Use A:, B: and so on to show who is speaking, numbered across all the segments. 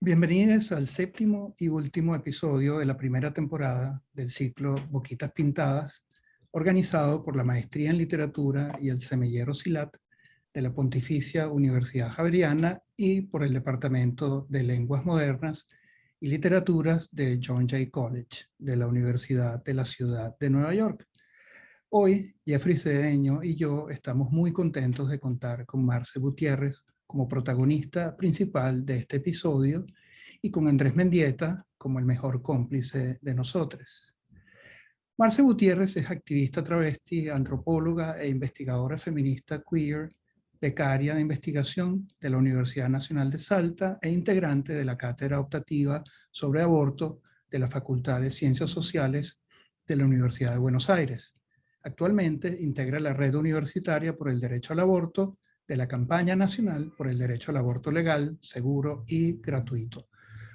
A: Bienvenidos al séptimo y último episodio de la primera temporada del ciclo Boquitas Pintadas, organizado por la Maestría en Literatura y el Semillero Silat de la Pontificia Universidad Javeriana y por el Departamento de Lenguas Modernas y Literaturas de John Jay College de la Universidad de la Ciudad de Nueva York. Hoy, Jeffrey Cedeño y yo estamos muy contentos de contar con Marce Gutiérrez como protagonista principal de este episodio y con Andrés Mendieta como el mejor cómplice de nosotros. Marce Gutiérrez es activista travesti, antropóloga e investigadora feminista queer, becaria de investigación de la Universidad Nacional de Salta e integrante de la cátedra optativa sobre aborto de la Facultad de Ciencias Sociales de la Universidad de Buenos Aires. Actualmente integra la Red Universitaria por el Derecho al Aborto de la Campaña Nacional por el Derecho al Aborto Legal, Seguro y Gratuito.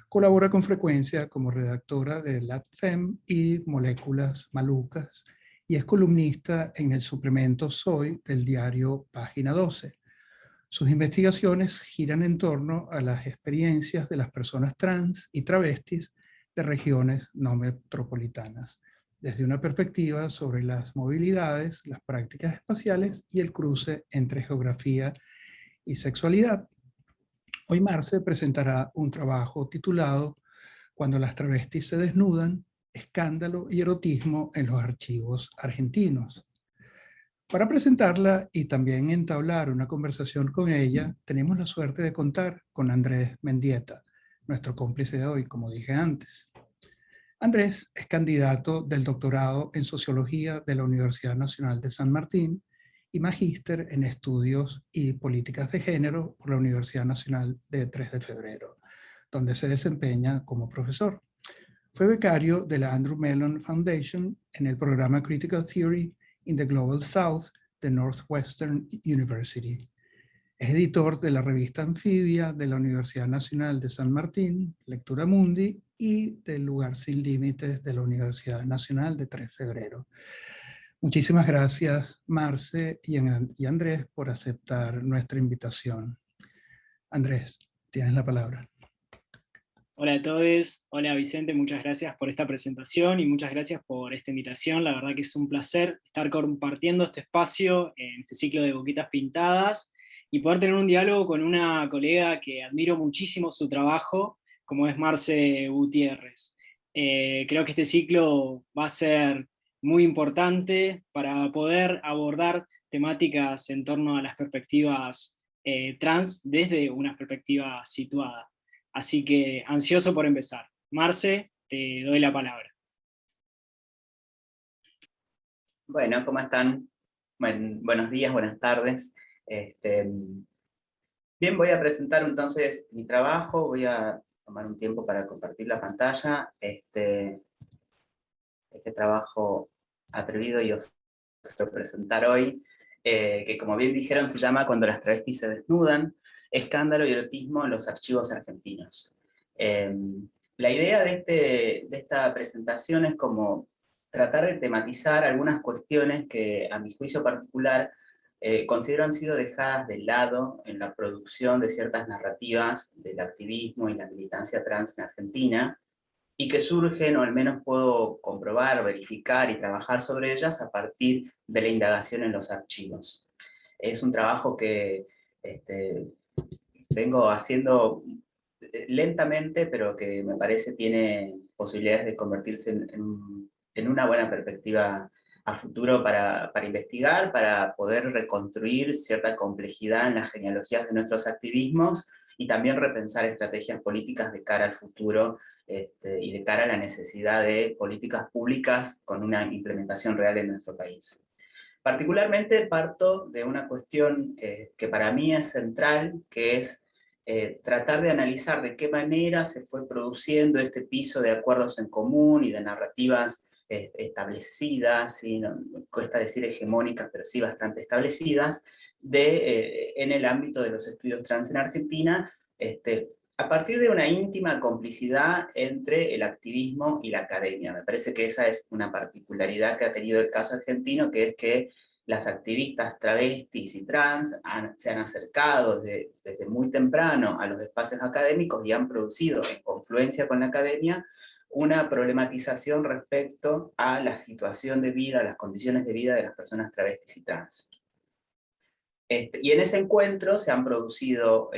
A: Colabora con frecuencia como redactora de LatFem y Moléculas Malucas y es columnista en el suplemento Soy del diario Página 12. Sus investigaciones giran en torno a las experiencias de las personas trans y travestis de regiones no metropolitanas, desde una perspectiva sobre las movilidades, las prácticas espaciales y el cruce entre geografía y sexualidad. Hoy Marce presentará un trabajo titulado Cuando las travestis se desnudan, escándalo y erotismo en los archivos argentinos. Para presentarla y también entablar una conversación con ella, tenemos la suerte de contar con Andrés Mendieta, nuestro cómplice de hoy, como dije antes. Andrés es candidato del doctorado en Sociología de la Universidad Nacional de San Martín y magíster en Estudios y Políticas de Género por la Universidad Nacional de 3 de Febrero, donde se desempeña como profesor. Fue becario de la Andrew Mellon Foundation en el programa Critical Theory in the Global South de Northwestern University. Es editor de la revista Anfibia de la Universidad Nacional de San Martín, Lectura Mundi, y del Lugar Sin Límites de la Universidad Nacional de 3 de Febrero. Muchísimas gracias, Marce y Andrés, por aceptar nuestra invitación. Andrés, tienes la palabra.
B: Hola a todos, hola Vicente, muchas gracias por esta presentación y muchas gracias por esta invitación. La verdad que es un placer estar compartiendo este espacio en este ciclo de Boquitas Pintadas y poder tener un diálogo con una colega que admiro muchísimo su trabajo, como es Marce Gutiérrez. Creo que este ciclo va a ser muy importante para poder abordar temáticas en torno a las perspectivas trans desde una perspectiva situada. Así que ansioso por empezar. Marce, te doy la palabra.
C: Bueno, ¿cómo están? Buenos días, buenas tardes. Bien, voy a presentar entonces mi trabajo, voy a tomar un tiempo para compartir la pantalla. Este trabajo atrevido y os quiero presentar hoy, que como bien dijeron se llama Cuando las travestis se desnudan, escándalo y erotismo en los archivos argentinos. La idea de esta presentación es como tratar de tematizar algunas cuestiones que a mi juicio particular considero han sido dejadas de lado en la producción de ciertas narrativas del activismo y la militancia trans en Argentina, y que surgen, o al menos puedo comprobar, verificar y trabajar sobre ellas a partir de la indagación en los archivos. Es un trabajo que vengo haciendo lentamente, pero que me parece tiene posibilidades de convertirse en una buena perspectiva a futuro para investigar, para poder reconstruir cierta complejidad en las genealogías de nuestros activismos y también repensar estrategias políticas de cara al futuro y de cara a la necesidad de políticas públicas con una implementación real en nuestro país. Particularmente parto de una cuestión que para mí es central, que es tratar de analizar de qué manera se fue produciendo este piso de acuerdos en común y de narrativas establecidas, ¿sí? No, cuesta decir hegemónicas, pero sí bastante establecidas, en el ámbito de los estudios trans en Argentina, a partir de una íntima complicidad entre el activismo y la academia. Me parece que esa es una particularidad que ha tenido el caso argentino, que es que las activistas travestis y trans se han acercado desde muy temprano a los espacios académicos y han producido, en confluencia con la academia, una problematización respecto a la situación de vida, a las condiciones de vida de las personas travestis y trans. Y en ese encuentro se ha producido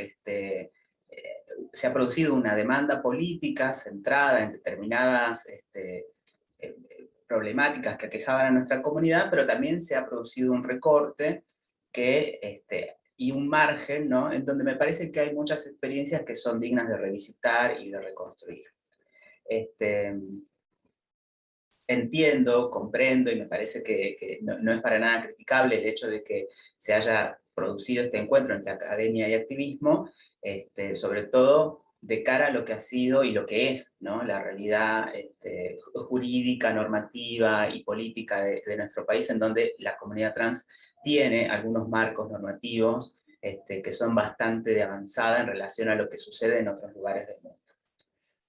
C: una demanda política centrada en determinadas problemáticas que aquejaban a nuestra comunidad, pero también se ha producido un recorte y un margen, ¿no?, en donde me parece que hay muchas experiencias que son dignas de revisitar y de reconstruir. Entiendo, comprendo, y me parece que no es para nada criticable el hecho de que se haya producido este encuentro entre academia y activismo, sobre todo de cara a lo que ha sido y lo que es, ¿no?, la realidad jurídica, normativa y política de nuestro país, en donde la comunidad trans tiene algunos marcos normativos que son bastante de avanzada en relación a lo que sucede en otros lugares del mundo.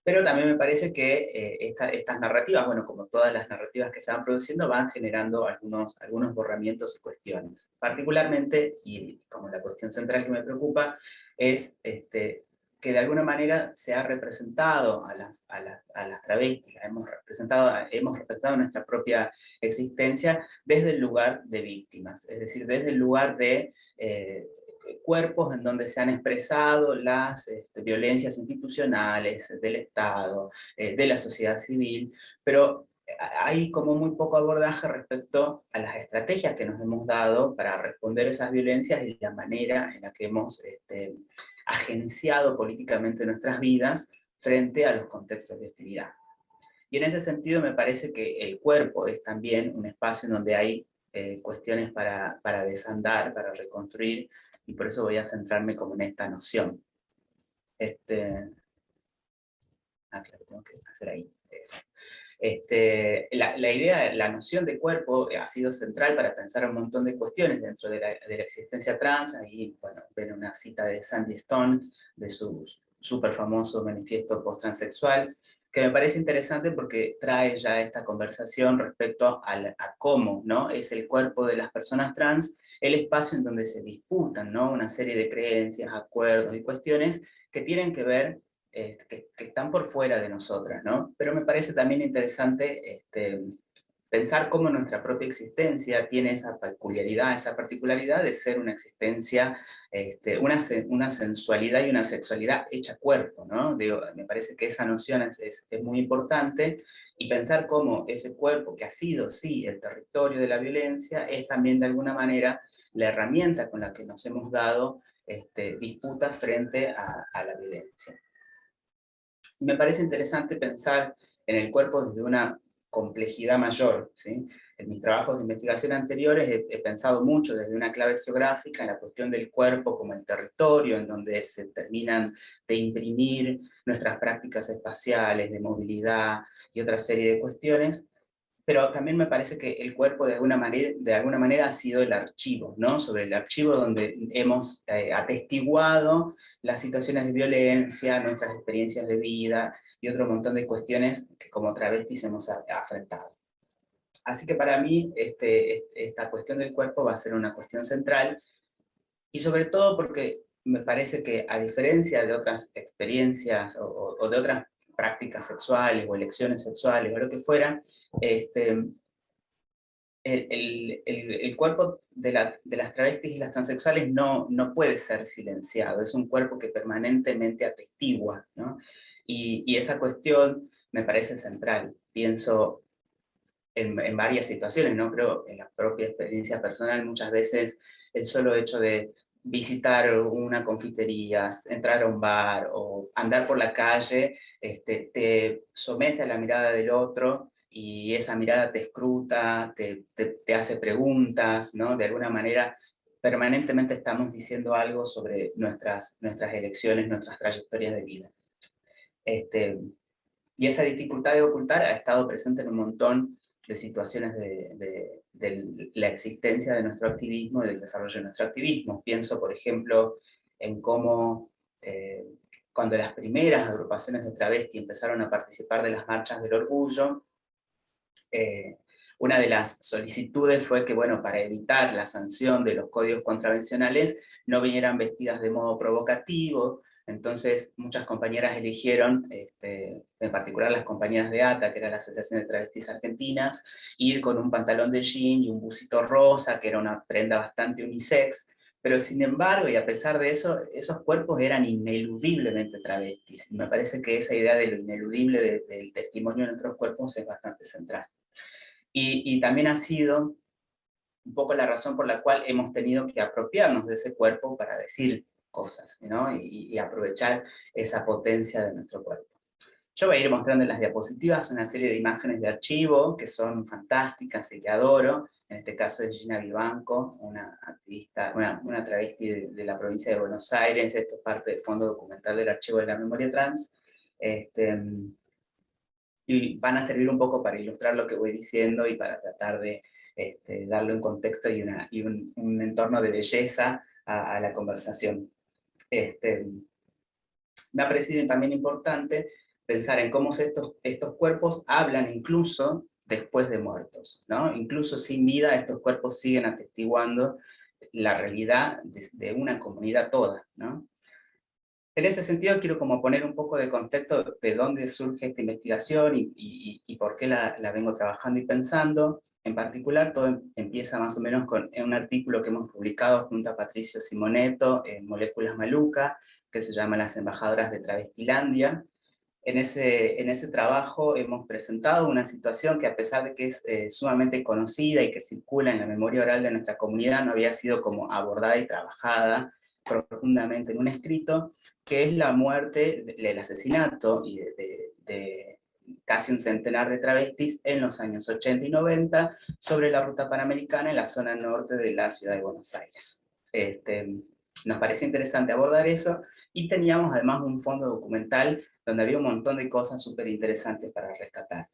C: Pero también me parece que estas narrativas, bueno, como todas las narrativas que se van produciendo, van generando algunos borramientos y cuestiones. Particularmente, y como la cuestión central que me preocupa, es que de alguna manera se ha representado a las travestis, hemos representado nuestra propia existencia desde el lugar de víctimas, es decir, desde el lugar de cuerpos en donde se han expresado las violencias institucionales del Estado, de la sociedad civil, pero hay como muy poco abordaje respecto a las estrategias que nos hemos dado para responder a esas violencias y la manera en la que hemos agenciado políticamente nuestras vidas frente a los contextos de hostilidad. Y en ese sentido me parece que el cuerpo es también un espacio en donde hay cuestiones para desandar, para reconstruir, y por eso voy a centrarme como en esta noción. Claro, tengo que hacer ahí eso. La idea, la noción de cuerpo ha sido central para pensar un montón de cuestiones dentro de la existencia trans. Ahí, bueno, ven una cita de Sandy Stone, de su súper famoso manifiesto post-transexual, que me parece interesante porque trae ya esta conversación respecto a cómo, ¿no?, es el cuerpo de las personas trans el espacio en donde se disputan, ¿no?, una serie de creencias, acuerdos y cuestiones que tienen que ver, que están por fuera de nosotras, ¿no? Pero me parece también interesante pensar cómo nuestra propia existencia tiene esa peculiaridad, esa particularidad de ser una existencia, una sensualidad y una sexualidad hecha cuerpo, ¿no? Digo, me parece que esa noción es muy importante, y pensar cómo ese cuerpo, que ha sido, sí, el territorio de la violencia, es también de alguna manera la herramienta con la que nos hemos dado disputa frente a la violencia. Me parece interesante pensar en el cuerpo desde una complejidad mayor, ¿sí? En mis trabajos de investigación anteriores he pensado mucho desde una clave geográfica en la cuestión del cuerpo como el territorio en donde se terminan de imprimir nuestras prácticas espaciales, de movilidad y otra serie de cuestiones, pero también me parece que el cuerpo de alguna manera ha sido el archivo, ¿no? Sobre el archivo donde hemos atestiguado las situaciones de violencia, nuestras experiencias de vida y otro montón de cuestiones que como travestis hemos afrontado. Así que para mí esta cuestión del cuerpo va a ser una cuestión central, y sobre todo porque me parece que, a diferencia de otras experiencias o de otras prácticas sexuales o elecciones sexuales o lo que fuera, el cuerpo de las travestis y las transexuales no puede ser silenciado, es un cuerpo que permanentemente atestigua, ¿no? Y esa cuestión me parece central. Pienso en varias situaciones, ¿no? Creo en la propia experiencia personal, muchas veces el solo hecho de visitar una confitería, entrar a un bar o andar por la calle, te somete a la mirada del otro, y esa mirada te escruta, te hace preguntas, ¿no? De alguna manera permanentemente estamos diciendo algo sobre nuestras elecciones, nuestras trayectorias de vida. Y esa dificultad de ocultar ha estado presente en un montón de situaciones de la existencia de nuestro activismo y del desarrollo de nuestro activismo. Pienso, por ejemplo, en cómo cuando las primeras agrupaciones de travesti empezaron a participar de las marchas del orgullo, Una de las solicitudes fue que, bueno, para evitar la sanción de los códigos contravencionales, no vinieran vestidas de modo provocativo. Entonces muchas compañeras eligieron, en particular las compañeras de ATA, que era la Asociación de Travestis Argentinas, ir con un pantalón de jean y un busito rosa, que era una prenda bastante unisex, pero sin embargo, y a pesar de eso, esos cuerpos eran ineludiblemente travestis. Y me parece que esa idea de lo ineludible del testimonio de nuestros cuerpos es bastante central. Y también ha sido un poco la razón por la cual hemos tenido que apropiarnos de ese cuerpo para decir cosas, ¿no? Y aprovechar esa potencia de nuestro cuerpo. Yo voy a ir mostrando en las diapositivas una serie de imágenes de archivo que son fantásticas y que adoro. En este caso es Gina Vivanco, una activista, una travesti de la provincia de Buenos Aires. Esto es parte del Fondo Documental del Archivo de la Memoria Trans. Y van a servir un poco para ilustrar lo que voy diciendo y para tratar de darle un contexto y un entorno de belleza a la conversación. Me ha parecido también importante pensar en cómo estos cuerpos hablan incluso después de muertos, ¿no? Incluso sin vida estos cuerpos siguen atestiguando la realidad de una comunidad toda, ¿no? En ese sentido quiero como poner un poco de contexto de dónde surge esta investigación y por qué la vengo trabajando y pensando. En particular, todo empieza más o menos con un artículo que hemos publicado junto a Patricio Simoneto en Moléculas Maluca, que se llama Las Embajadoras de Travestilandia. En ese trabajo hemos presentado una situación que, a pesar de que es sumamente conocida y que circula en la memoria oral de nuestra comunidad, no había sido como abordada y trabajada profundamente en un escrito, que es la muerte, el asesinato de casi un centenar de travestis en los años 80 y 90 sobre la ruta panamericana en la zona norte de la ciudad de Buenos Aires. Nos parece interesante abordar eso, y teníamos además un fondo documental donde había un montón de cosas súper interesantes para rescatar.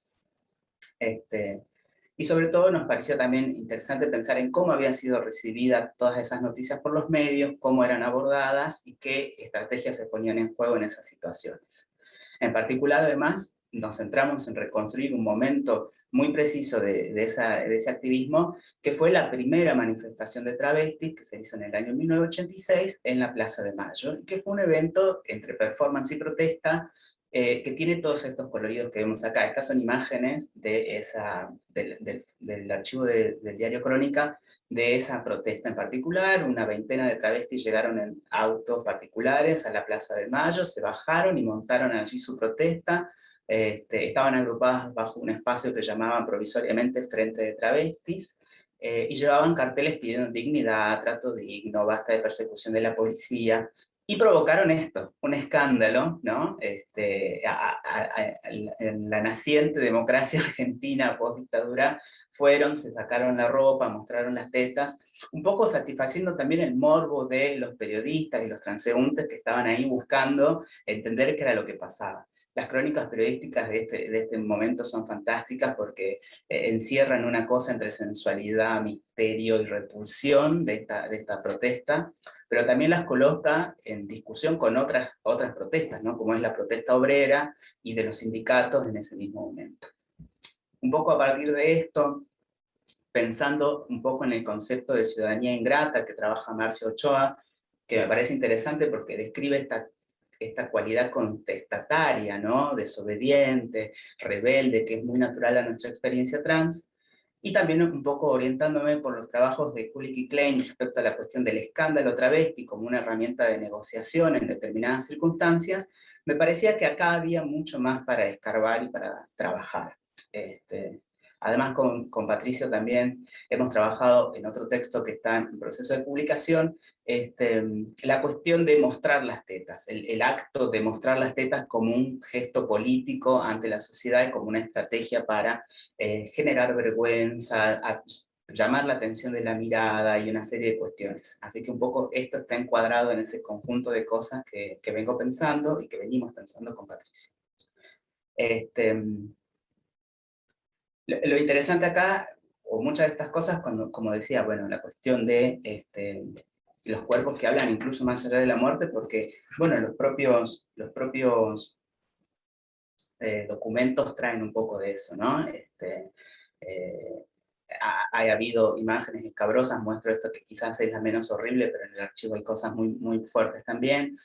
C: Y sobre todo nos pareció también interesante pensar en cómo habían sido recibidas todas esas noticias por los medios, cómo eran abordadas y qué estrategias se ponían en juego en esas situaciones. En particular, además, nos centramos en reconstruir un momento muy preciso de ese activismo, que fue la primera manifestación de travestis que se hizo en el año 1986 en la Plaza de Mayo, y que fue un evento entre performance y protesta, que tiene todos estos coloridos que vemos acá. Estas son imágenes del archivo del diario Crónica de esa protesta en particular. Una veintena de travestis llegaron en autos particulares a la Plaza de Mayo, se bajaron y montaron allí su protesta. Estaban agrupadas bajo un espacio que llamaban provisoriamente Frente de Travestis, y llevaban carteles pidiendo dignidad, trato digno, basta de persecución de la policía, y provocaron esto, un escándalo, ¿no? En la naciente democracia argentina post-dictadura, se sacaron la ropa, mostraron las tetas, un poco satisfaciendo también el morbo de los periodistas y los transeúntes que estaban ahí buscando entender qué era lo que pasaba. Las crónicas periodísticas de este momento son fantásticas porque encierran una cosa entre sensualidad, misterio y repulsión de esta protesta, pero también las coloca en discusión con otras protestas, ¿no? Como es la protesta obrera y de los sindicatos en ese mismo momento. Un poco a partir de esto, pensando un poco en el concepto de ciudadanía ingrata que trabaja Marcio Ochoa, que me parece interesante porque describe esta cualidad contestataria, ¿no? Desobediente, rebelde, que es muy natural a nuestra experiencia trans, y también un poco orientándome por los trabajos de Kulik y Klein respecto a la cuestión del escándalo travesti como una herramienta de negociación en determinadas circunstancias. Me parecía que acá había mucho más para escarbar y para trabajar. Además, con Patricio también hemos trabajado en otro texto que está en proceso de publicación, la cuestión de mostrar las tetas, el acto de mostrar las tetas como un gesto político ante la sociedad y como una estrategia para generar vergüenza, llamar la atención de la mirada y una serie de cuestiones. Así que un poco esto está encuadrado en ese conjunto de cosas que vengo pensando y que venimos pensando con Patricio. Lo interesante acá, o muchas de estas cosas, como decía, bueno, la cuestión de los cuerpos que hablan incluso más allá de la muerte, porque, bueno, los propios documentos traen un poco de eso, ¿no? ha habido imágenes escabrosas, muestro esto que quizás es la menos horrible, pero en el archivo hay cosas muy, muy fuertes también.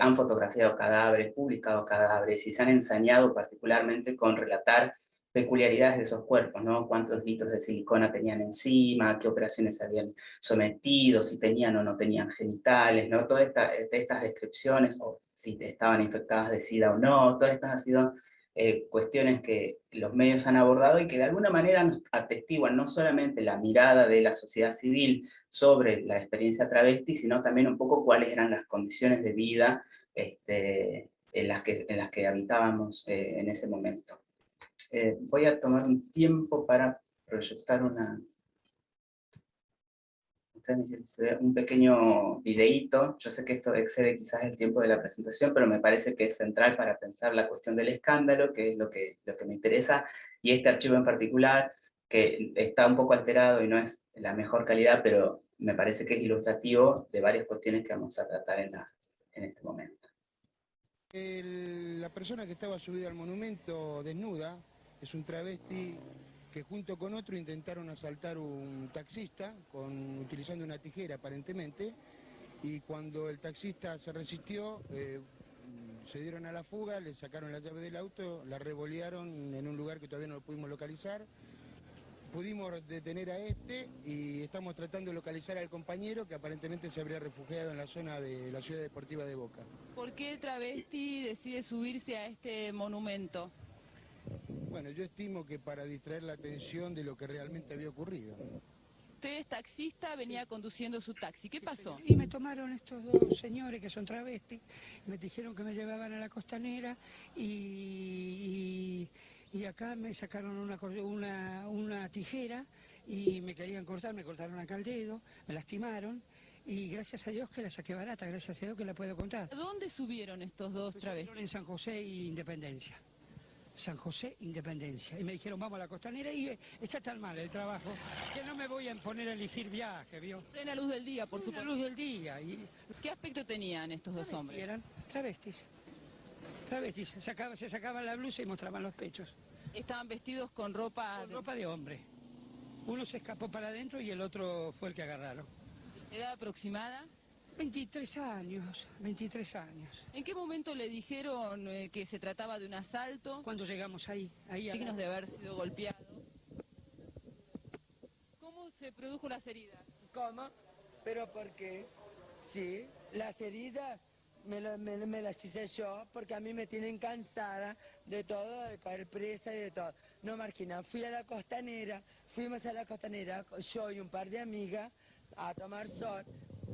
C: Han fotografiado cadáveres, publicado cadáveres y se han ensañado particularmente con relatar peculiaridades de esos cuerpos, ¿no? Cuántos litros de silicona tenían encima, qué operaciones se habían sometido, si tenían o no tenían genitales, ¿no? Todas estas descripciones, o si estaban infectadas de SIDA o no, todas estas han sido cuestiones que los medios han abordado y que de alguna manera nos atestiguan no solamente la mirada de la sociedad civil sobre la experiencia travesti, sino también un poco cuáles eran las condiciones de vida en las que habitábamos en ese momento. Voy a tomar un tiempo para proyectar un pequeño videíto. Yo sé que esto excede quizás el tiempo de la presentación, pero me parece que es central para pensar la cuestión del escándalo, que es lo que me interesa, y este archivo en particular, que está un poco alterado y no es la mejor calidad, pero me parece que es ilustrativo de varias cuestiones que vamos a tratar en este momento.
D: La persona que estaba subida al monumento desnuda es un travesti que junto con otro intentaron asaltar un taxista utilizando una tijera aparentemente, y cuando el taxista se resistió, se dieron a la fuga, le sacaron la llave del auto, la revolearon en un lugar que todavía no lo pudimos localizar. Pudimos detener a este y estamos tratando de localizar al compañero que aparentemente se habría refugiado en la zona de la ciudad deportiva de Boca.
E: ¿Por qué el travesti decide subirse a este monumento?
D: Bueno, yo estimo que para distraer la atención de lo que realmente había ocurrido.
E: Usted es taxista, venía conduciendo su taxi. ¿Qué pasó?
F: Y me tomaron estos dos señores que son travestis, me dijeron que me llevaban a la costanera y acá me sacaron una tijera y me querían cortar, me cortaron acá el dedo, me lastimaron y gracias a Dios que la saqué barata, gracias a Dios que la puedo contar.
E: ¿A dónde subieron estos dos travestis?
F: En San José e Independencia. San José, Independencia. Y me dijeron, vamos a la costanera y está tan mal el trabajo que no me voy a poner a elegir viaje, ¿vio?
E: Plena luz del día, por supuesto.
F: La luz del día. Y
E: ¿Qué aspecto tenían estos dos hombres?
F: eran travestis. Travestis. Se sacaban la blusa y mostraban los pechos.
E: Estaban vestidos con ropa...
F: Con ropa de hombre. Uno se escapó para adentro y el otro fue el que agarraron.
E: ¿Edad aproximada?
F: 23 años, 23 años.
E: ¿En qué momento le dijeron que se trataba de un asalto?
F: Cuando llegamos ahí
E: Dignos de haber sido golpeado. ¿Cómo se produjo las heridas?
G: ¿Cómo? ¿Pero por qué? Sí, las heridas me las hice yo porque a mí me tienen cansada de todo, de caer presa y de todo. No, Marquina, fuimos a la costanera, yo y un par de amigas, a tomar sol,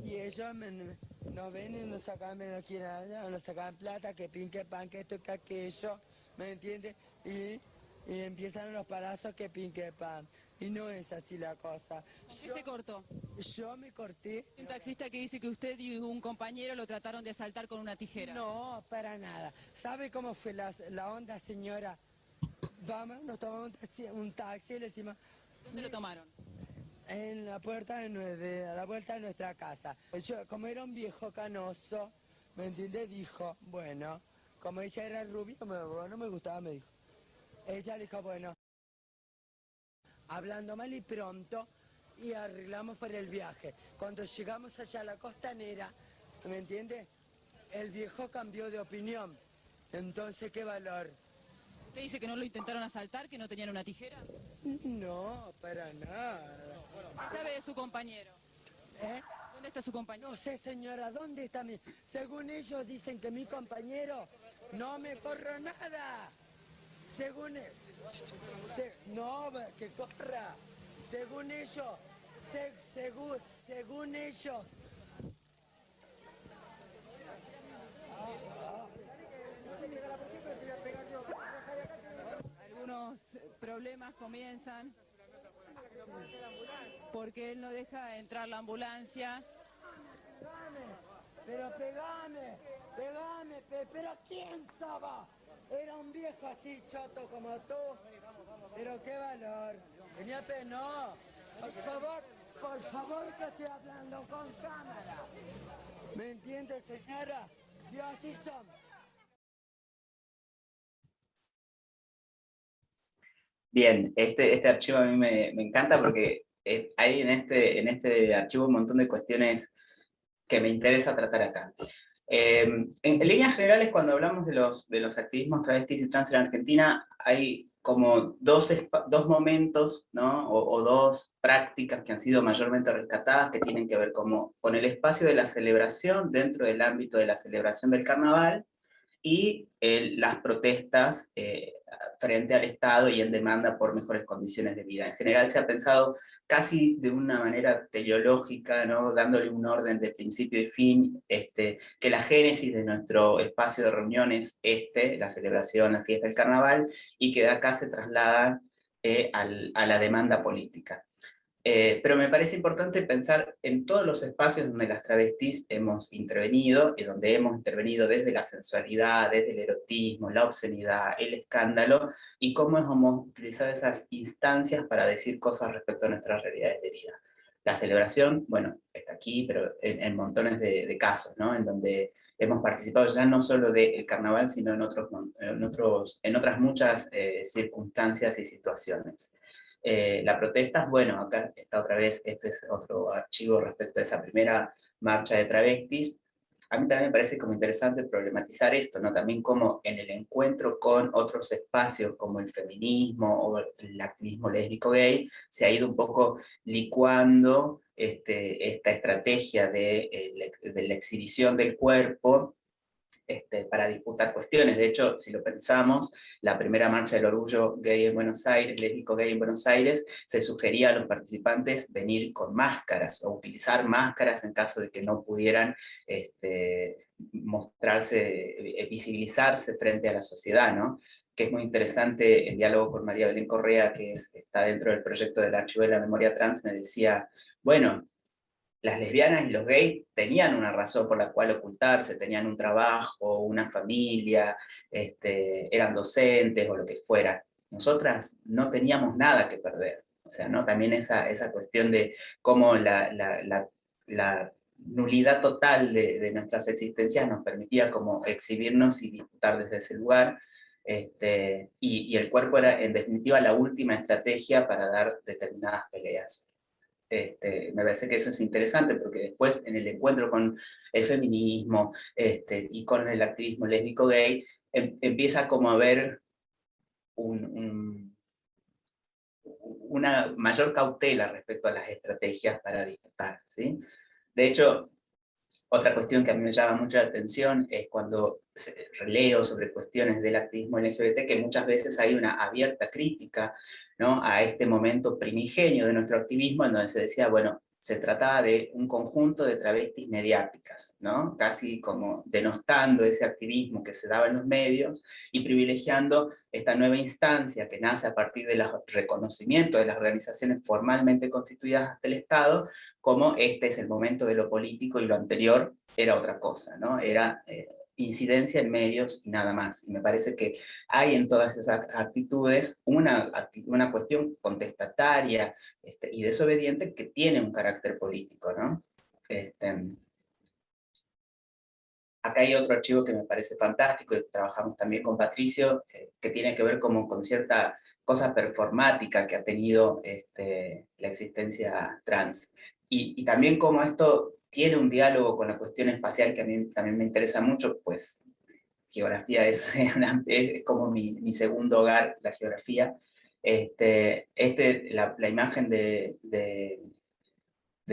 G: y ellos nos ven y nos sacan menos que nada, nos sacan plata, que pin, que pan, que esto, que aquello, ¿me entiendes? Y empiezan los palazos, que pin, que pan. Y no es así la cosa.
E: ¿Qué se cortó?
G: Yo me corté.
E: Un taxista que dice que usted y un compañero lo trataron de asaltar con una tijera.
G: No, para nada. ¿Sabe cómo fue la onda, señora? Vamos, nos tomamos un taxi y le decimos...
E: ¿Dónde lo tomaron?
G: En la puerta a la vuelta de nuestra casa. Yo, como era un viejo canoso, ¿me entiende? Dijo, bueno, como ella era rubia, no me gustaba, me dijo. Ella dijo, bueno, hablando mal y pronto, y arreglamos para el viaje. Cuando llegamos allá a la costanera, ¿me entiende? El viejo cambió de opinión. Entonces, ¿qué valor?
E: ¿Usted dice que no lo intentaron asaltar, que no tenían una tijera?
G: No, para nada.
E: ¿Qué sabe de su compañero?
G: ¿Eh?
E: ¿Dónde está su compañero?
G: No sé, señora, ¿dónde está mi...? Según ellos dicen que mi compañero no me corro nada. Según no, que corra. Según ellos, según ellos.
E: Algunos problemas comienzan porque él no deja entrar la ambulancia.
G: Pegame, pero ¿quién estaba? Era un viejo así choto como tú, pero qué valor. Tenía pena, por favor que estoy hablando con cámara. ¿Me entiende, señora? Yo así son.
C: Bien, este archivo a mí me encanta porque hay en este archivo un montón de cuestiones que me interesa tratar acá. En líneas generales, cuando hablamos de los activismos travestis y trans en Argentina, hay como dos momentos, ¿no? o dos prácticas que han sido mayormente rescatadas, que tienen que ver con el espacio de la celebración dentro del ámbito de la celebración del carnaval, y las protestas frente al Estado y en demanda por mejores condiciones de vida. En general se ha pensado casi de una manera teleológica, ¿no? Dándole un orden de principio y fin, que la génesis de nuestro espacio de reuniones la celebración, la fiesta del carnaval, y que de acá se traslada a la demanda política. Pero me parece importante pensar en todos los espacios donde las travestis hemos intervenido, y donde hemos intervenido desde la sensualidad, desde el erotismo, la obscenidad, el escándalo, y cómo hemos utilizado esas instancias para decir cosas respecto a nuestras realidades de vida. La celebración, bueno, está aquí, pero en montones de casos, ¿no? En donde hemos participado ya no solo del carnaval, sino en otras muchas circunstancias y situaciones. La protesta, bueno, acá está otra vez, este es otro archivo respecto a esa primera marcha de travestis. A mí también me parece como interesante problematizar esto, ¿no? También como en el encuentro con otros espacios como el feminismo o el activismo lésbico gay, se ha ido un poco licuando esta estrategia de la exhibición del cuerpo, para disputar cuestiones. De hecho, si lo pensamos, la primera marcha del orgullo gay en Buenos Aires, lésbico gay en Buenos Aires, se sugería a los participantes venir con máscaras o utilizar máscaras en caso de que no pudieran mostrarse, visibilizarse frente a la sociedad, ¿no? Que es muy interesante el diálogo con María Belén Correa, que está dentro del proyecto del Archivo de la Memoria Trans, me decía, bueno, las lesbianas y los gays tenían una razón por la cual ocultarse, tenían un trabajo, una familia, eran docentes o lo que fuera. Nosotras no teníamos nada que perder. O sea, ¿no? También esa cuestión de cómo la nulidad total de nuestras existencias nos permitía como exhibirnos y disputar desde ese lugar. Y el cuerpo era, en definitiva, la última estrategia para dar determinadas peleas. Me parece que eso es interesante, porque después en el encuentro con el feminismo y con el activismo lésbico gay, empieza como a haber una mayor cautela respecto a las estrategias para disputar, ¿sí? De hecho, otra cuestión que a mí me llama mucho la atención es cuando releo sobre cuestiones del activismo LGBT, que muchas veces hay una abierta crítica, ¿no? A este momento primigenio de nuestro activismo, en donde se decía, bueno, se trataba de un conjunto de travestis mediáticas, ¿no? Casi como denostando ese activismo que se daba en los medios y privilegiando esta nueva instancia que nace a partir del reconocimiento de las organizaciones formalmente constituidas ante el Estado, como este es el momento de lo político y lo anterior era otra cosa, ¿no? Era incidencia en medios y nada más. Y me parece que hay en todas esas actitudes una cuestión contestataria y desobediente que tiene un carácter político, ¿no? Acá hay otro archivo que me parece fantástico, y trabajamos también con Patricio, que tiene que ver como con cierta cosa performática que ha tenido la existencia trans. Y también como esto tiene un diálogo con la cuestión espacial, que a mí también me interesa mucho, pues geografía es como mi segundo hogar, la geografía. La imagen de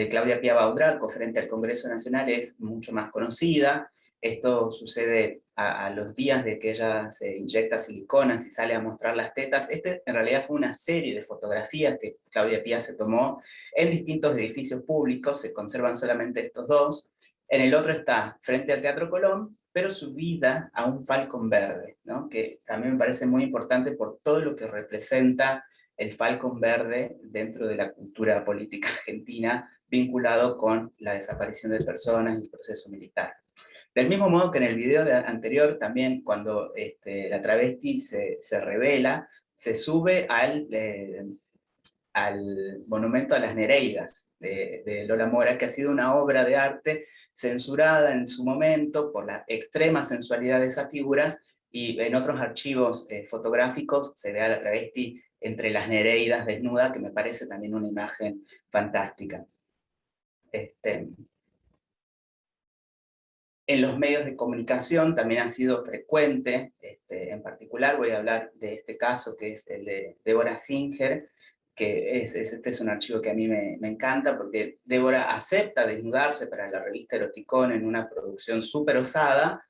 C: Claudia Pia Baudraco frente al Congreso Nacional es mucho más conocida. Esto sucede a los días de que ella se inyecta siliconas y sale a mostrar las tetas. En realidad fue una serie de fotografías que Claudia Pia se tomó en distintos edificios públicos, se conservan solamente estos dos. En el otro está frente al Teatro Colón, pero subida a un falcón verde, ¿no? Que también me parece muy importante por todo lo que representa el falcón verde dentro de la cultura política argentina, vinculado con la desaparición de personas y el proceso militar. Del mismo modo que en el video anterior, también cuando la travesti se revela, se sube al monumento a las Nereidas de Lola Mora, que ha sido una obra de arte censurada en su momento por la extrema sensualidad de esas figuras, y en otros archivos fotográficos se ve a la travesti entre las Nereidas desnudas, que me parece también una imagen fantástica. En los medios de comunicación también han sido frecuentes, en particular voy a hablar de este caso que es el de Débora Singer, que este es un archivo que a mí me encanta, porque Débora acepta desnudarse para la revista Eroticón en una producción súper osada,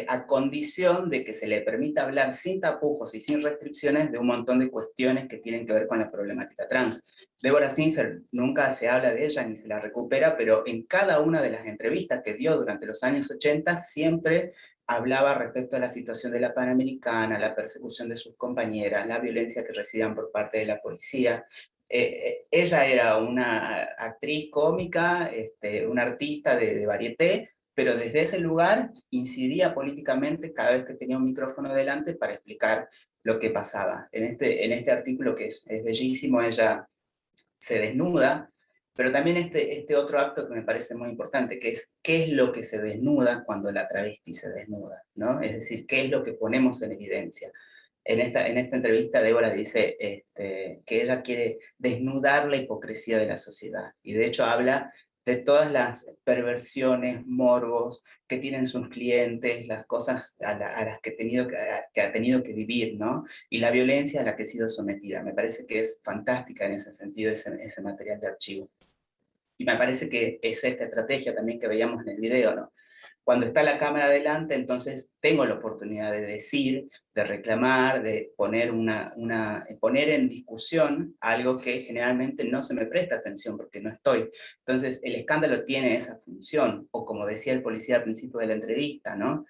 C: a condición de que se le permita hablar sin tapujos y sin restricciones de un montón de cuestiones que tienen que ver con la problemática trans. Débora Singer nunca se habla de ella ni se la recupera, pero en cada una de las entrevistas que dio durante los años 80 siempre hablaba respecto a la situación de la Panamericana, la persecución de sus compañeras, la violencia que recibían por parte de la policía. Ella era una actriz cómica, una artista de varieté, pero desde ese lugar incidía políticamente cada vez que tenía un micrófono delante para explicar lo que pasaba. En este artículo, que es bellísimo, ella se desnuda, pero también este otro acto que me parece muy importante, que es qué es lo que se desnuda cuando la travesti se desnuda, ¿no? Es decir, qué es lo que ponemos en evidencia. En esta entrevista Débora dice que ella quiere desnudar la hipocresía de la sociedad, y de hecho habla de todas las perversiones, morbos que tienen sus clientes, las cosas a las que ha tenido que vivir, ¿no? Y la violencia a la que ha sido sometida. Me parece que es fantástica en ese sentido ese material de archivo. Y me parece que es esta estrategia también que veíamos en el video, ¿no? Cuando está la cámara delante, entonces tengo la oportunidad de decir, de reclamar, de poner en discusión algo que generalmente no se me presta atención porque no estoy. Entonces el escándalo tiene esa función, o como decía el policía al principio de la entrevista, ¿no?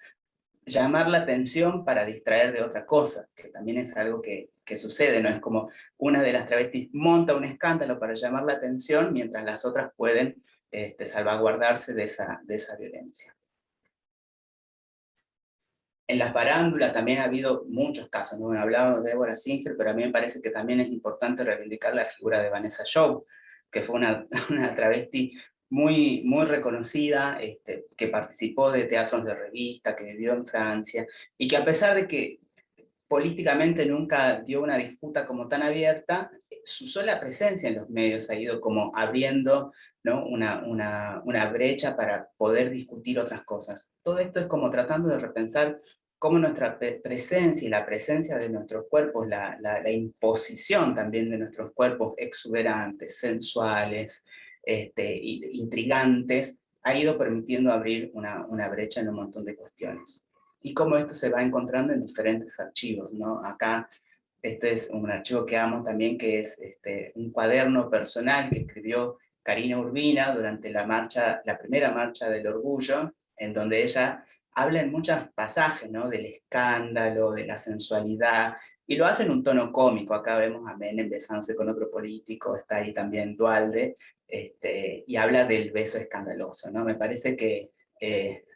C: Llamar la atención para distraer de otra cosa, que también es algo que sucede, ¿no? Es como una de las travestis monta un escándalo para llamar la atención, mientras las otras pueden salvaguardarse de esa violencia. En la farándula también ha habido muchos casos, ¿no? Hablábamos de Débora Singer, pero a mí me parece que también es importante reivindicar la figura de Vanessa Shaw, que fue una travesti muy, muy reconocida, que participó de teatros de revista, que vivió en Francia, y que a pesar de que políticamente nunca dio una disputa como tan abierta, su sola presencia en los medios ha ido como abriendo, ¿no? una brecha para poder discutir otras cosas. Todo esto es como tratando de repensar cómo nuestra presencia y la presencia de nuestros cuerpos, la imposición también de nuestros cuerpos exuberantes, sensuales, intrigantes, ha ido permitiendo abrir una brecha en un montón de cuestiones. Y cómo esto se va encontrando en diferentes archivos, ¿no? Acá, este es un archivo que amo también, que es un cuaderno personal que escribió Karina Urbina durante la primera marcha del orgullo, en donde ella habla en muchos pasajes, ¿no? Del escándalo, de la sensualidad, y lo hace en un tono cómico. Acá vemos a Menem besándose con otro político, está ahí también Duhalde, y habla del beso escandaloso, ¿no? Me parece que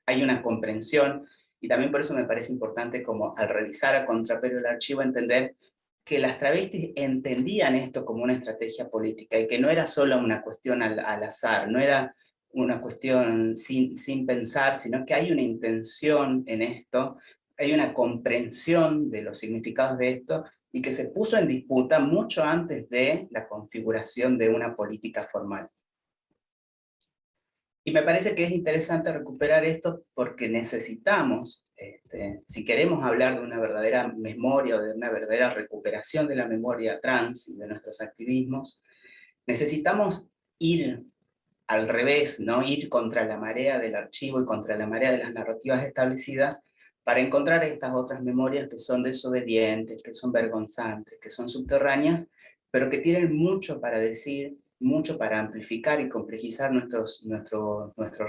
C: hay una comprensión, y también por eso me parece importante, como al revisar a contrapelo el archivo, entender que las travestis entendían esto como una estrategia política, y que no era solo una cuestión al azar, no era una cuestión sin pensar, sino que hay una intención en esto, hay una comprensión de los significados de esto, y que se puso en disputa mucho antes de la configuración de una política formal. Y me parece que es interesante recuperar esto porque necesitamos, si queremos hablar de una verdadera memoria o de una verdadera recuperación de la memoria trans y de nuestros activismos, necesitamos ir al revés, ¿no? Ir contra la marea del archivo y contra la marea de las narrativas establecidas para encontrar estas otras memorias que son desobedientes, que son vergonzantes, que son subterráneas, pero que tienen mucho para decir, mucho para amplificar y complejizar nuestros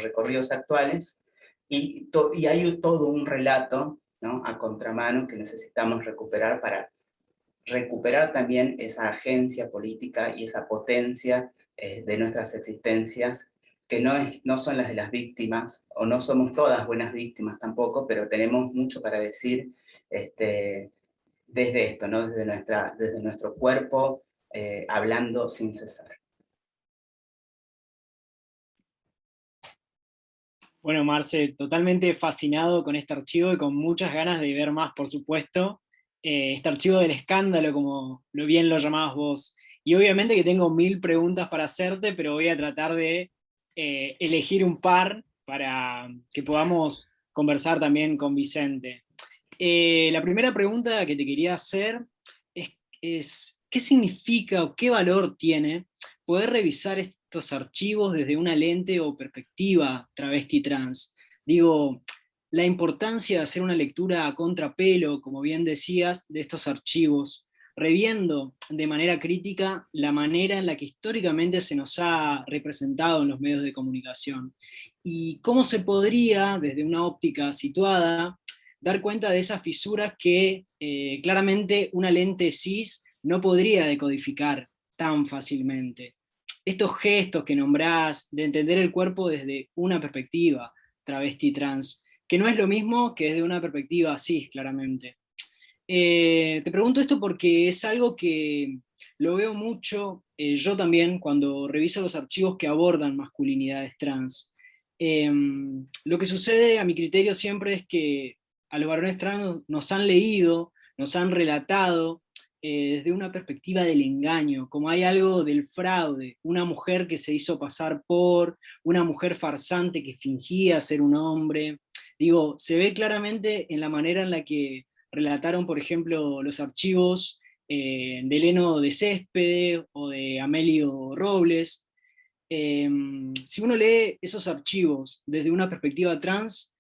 C: recorridos actuales, y hay todo un relato, ¿no? A contramano que necesitamos recuperar para recuperar también esa agencia política y esa potencia de nuestras existencias, que no son las de las víctimas, o no somos todas buenas víctimas tampoco, pero tenemos mucho para decir desde esto, ¿no? Desde nuestro cuerpo, hablando sin cesar.
B: Bueno, Marce, totalmente fascinado con este archivo y con muchas ganas de ver más, por supuesto. este archivo del escándalo, como bien lo llamabas vos. Y obviamente que tengo 1000 preguntas para hacerte, pero voy a tratar de elegir un par para que podamos conversar también con Vicente. La primera pregunta que te quería hacer es ¿qué significa o qué valor tiene poder revisar estos archivos desde una lente o perspectiva travesti trans? Digo, la importancia de hacer una lectura a contrapelo, como bien decías, de estos archivos, reviendo de manera crítica la manera en la que históricamente se nos ha representado en los medios de comunicación. Y cómo se podría, desde una óptica situada, dar cuenta de esas fisuras que claramente una lente cis no podría decodificar tan fácilmente. Estos gestos que nombrás de entender el cuerpo desde una perspectiva travesti trans, que no es lo mismo que desde una perspectiva cis, claramente. Te pregunto esto porque es algo que lo veo mucho, yo también, cuando reviso los archivos que abordan masculinidades trans. Lo que sucede a mi criterio siempre es que a los varones trans nos han leído, nos han relatado desde una perspectiva del engaño, como hay algo del fraude, una mujer que se hizo pasar por, una mujer farsante que fingía ser un hombre. Digo, se ve claramente en la manera en la que relataron, por ejemplo, los archivos de Leno de Céspedes o de Amelio Robles. Si uno lee esos archivos desde una perspectiva trans,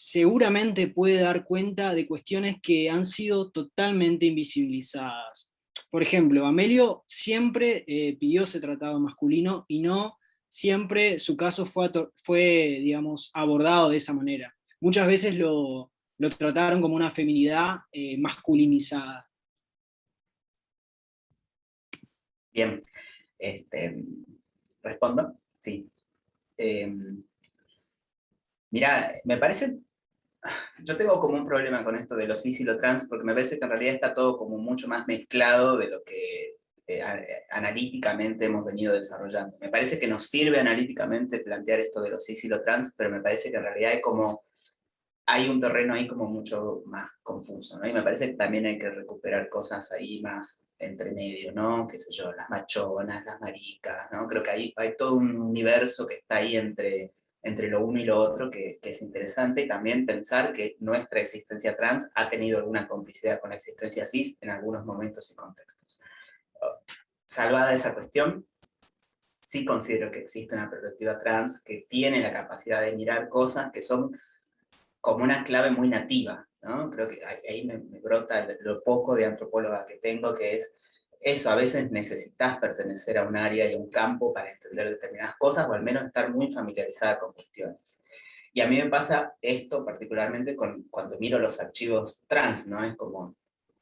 B: seguramente puede dar cuenta de cuestiones que han sido totalmente invisibilizadas. Por ejemplo, Amelio siempre pidió ese tratado masculino y no siempre su caso fue digamos, abordado de esa manera. Muchas veces lo trataron como una feminidad masculinizada.
C: Bien, ¿respondo? Sí. Mira, me parece, yo tengo como un problema con esto de lo cis y lo trans, porque me parece que en realidad está todo como mucho más mezclado de lo que analíticamente hemos venido desarrollando. Me parece que nos sirve analíticamente plantear esto de lo cis y lo trans, pero me parece que en realidad hay un terreno ahí como mucho más confuso, ¿no? Y me parece que también hay que recuperar cosas ahí más entre medio, ¿no? Qué sé yo, las machonas, las maricas, ¿no? Creo que hay todo un universo que está ahí entre lo uno y lo otro que es interesante, y también pensar que nuestra existencia trans ha tenido alguna complicidad con la existencia cis en algunos momentos y contextos. Salvada esa cuestión, sí considero que existe una perspectiva trans que tiene la capacidad de mirar cosas que son como una clave muy nativa, ¿no? Creo que ahí me brota lo poco de antropóloga que tengo, que es eso, a veces necesitas pertenecer a un área y a un campo para entender determinadas cosas, o al menos estar muy familiarizada con cuestiones. Y a mí me pasa esto particularmente cuando miro los archivos trans, ¿no? Es como,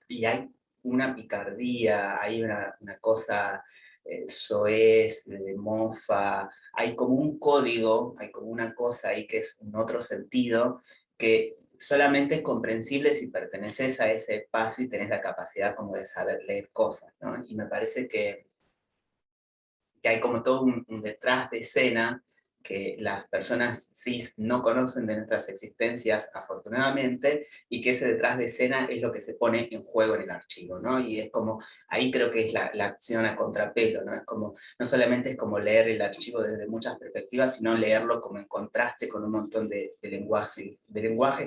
C: y hay una picardía, hay una cosa soez, de mofa, hay como un código, hay como una cosa ahí que es un otro sentido, que solamente es comprensible si perteneces a ese espacio y tenés la capacidad como de saber leer cosas, ¿no? Y me parece que hay como todo un detrás de escena que las personas cis no conocen de nuestras existencias, afortunadamente, y que ese detrás de escena es lo que se pone en juego en el archivo, ¿no? Y es como, ahí creo que es la acción a contrapelo, ¿no? Es como, no solamente es como leer el archivo desde muchas perspectivas, sino leerlo como en contraste con un montón de lenguajes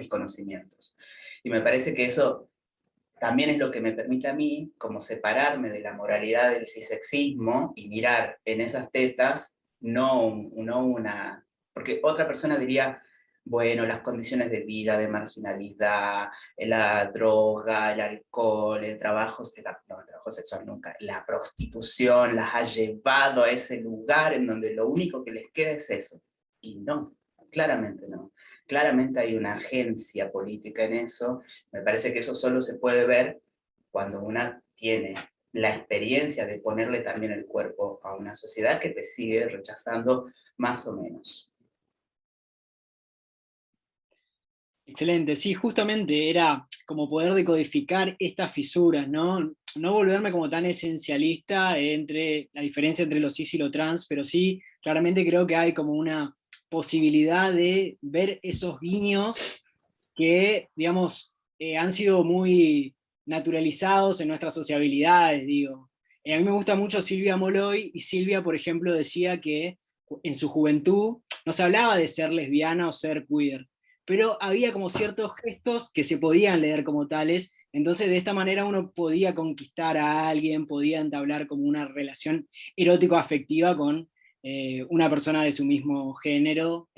C: y conocimientos. Y me parece que eso también es lo que me permite a mí como separarme de la moralidad del cisexismo y mirar en esas tetas no una... Porque otra persona diría, bueno, las condiciones de vida, de marginalidad, la droga, el alcohol, el trabajo sexual nunca, la prostitución las ha llevado a ese lugar en donde lo único que les queda es eso. Y no, claramente no. Claramente hay una agencia política en eso. Me parece que eso solo se puede ver cuando una tiene la experiencia de ponerle también el cuerpo a una sociedad que te sigue rechazando más o menos.
B: Excelente, sí, justamente era como poder decodificar estas fisuras, ¿no? No volverme como tan esencialista entre la diferencia entre lo cis y lo trans, pero sí, claramente creo que hay como una posibilidad de ver esos guiños que, digamos, han sido muy naturalizados en nuestras sociabilidades, digo. A mí me gusta mucho Silvia Molloy, y Silvia, por ejemplo, decía que en su juventud no se hablaba de ser lesbiana o ser queer, pero había como ciertos gestos que se podían leer como tales, entonces de esta manera uno podía conquistar a alguien, podía entablar como una relación erótico-afectiva con una persona de su mismo género.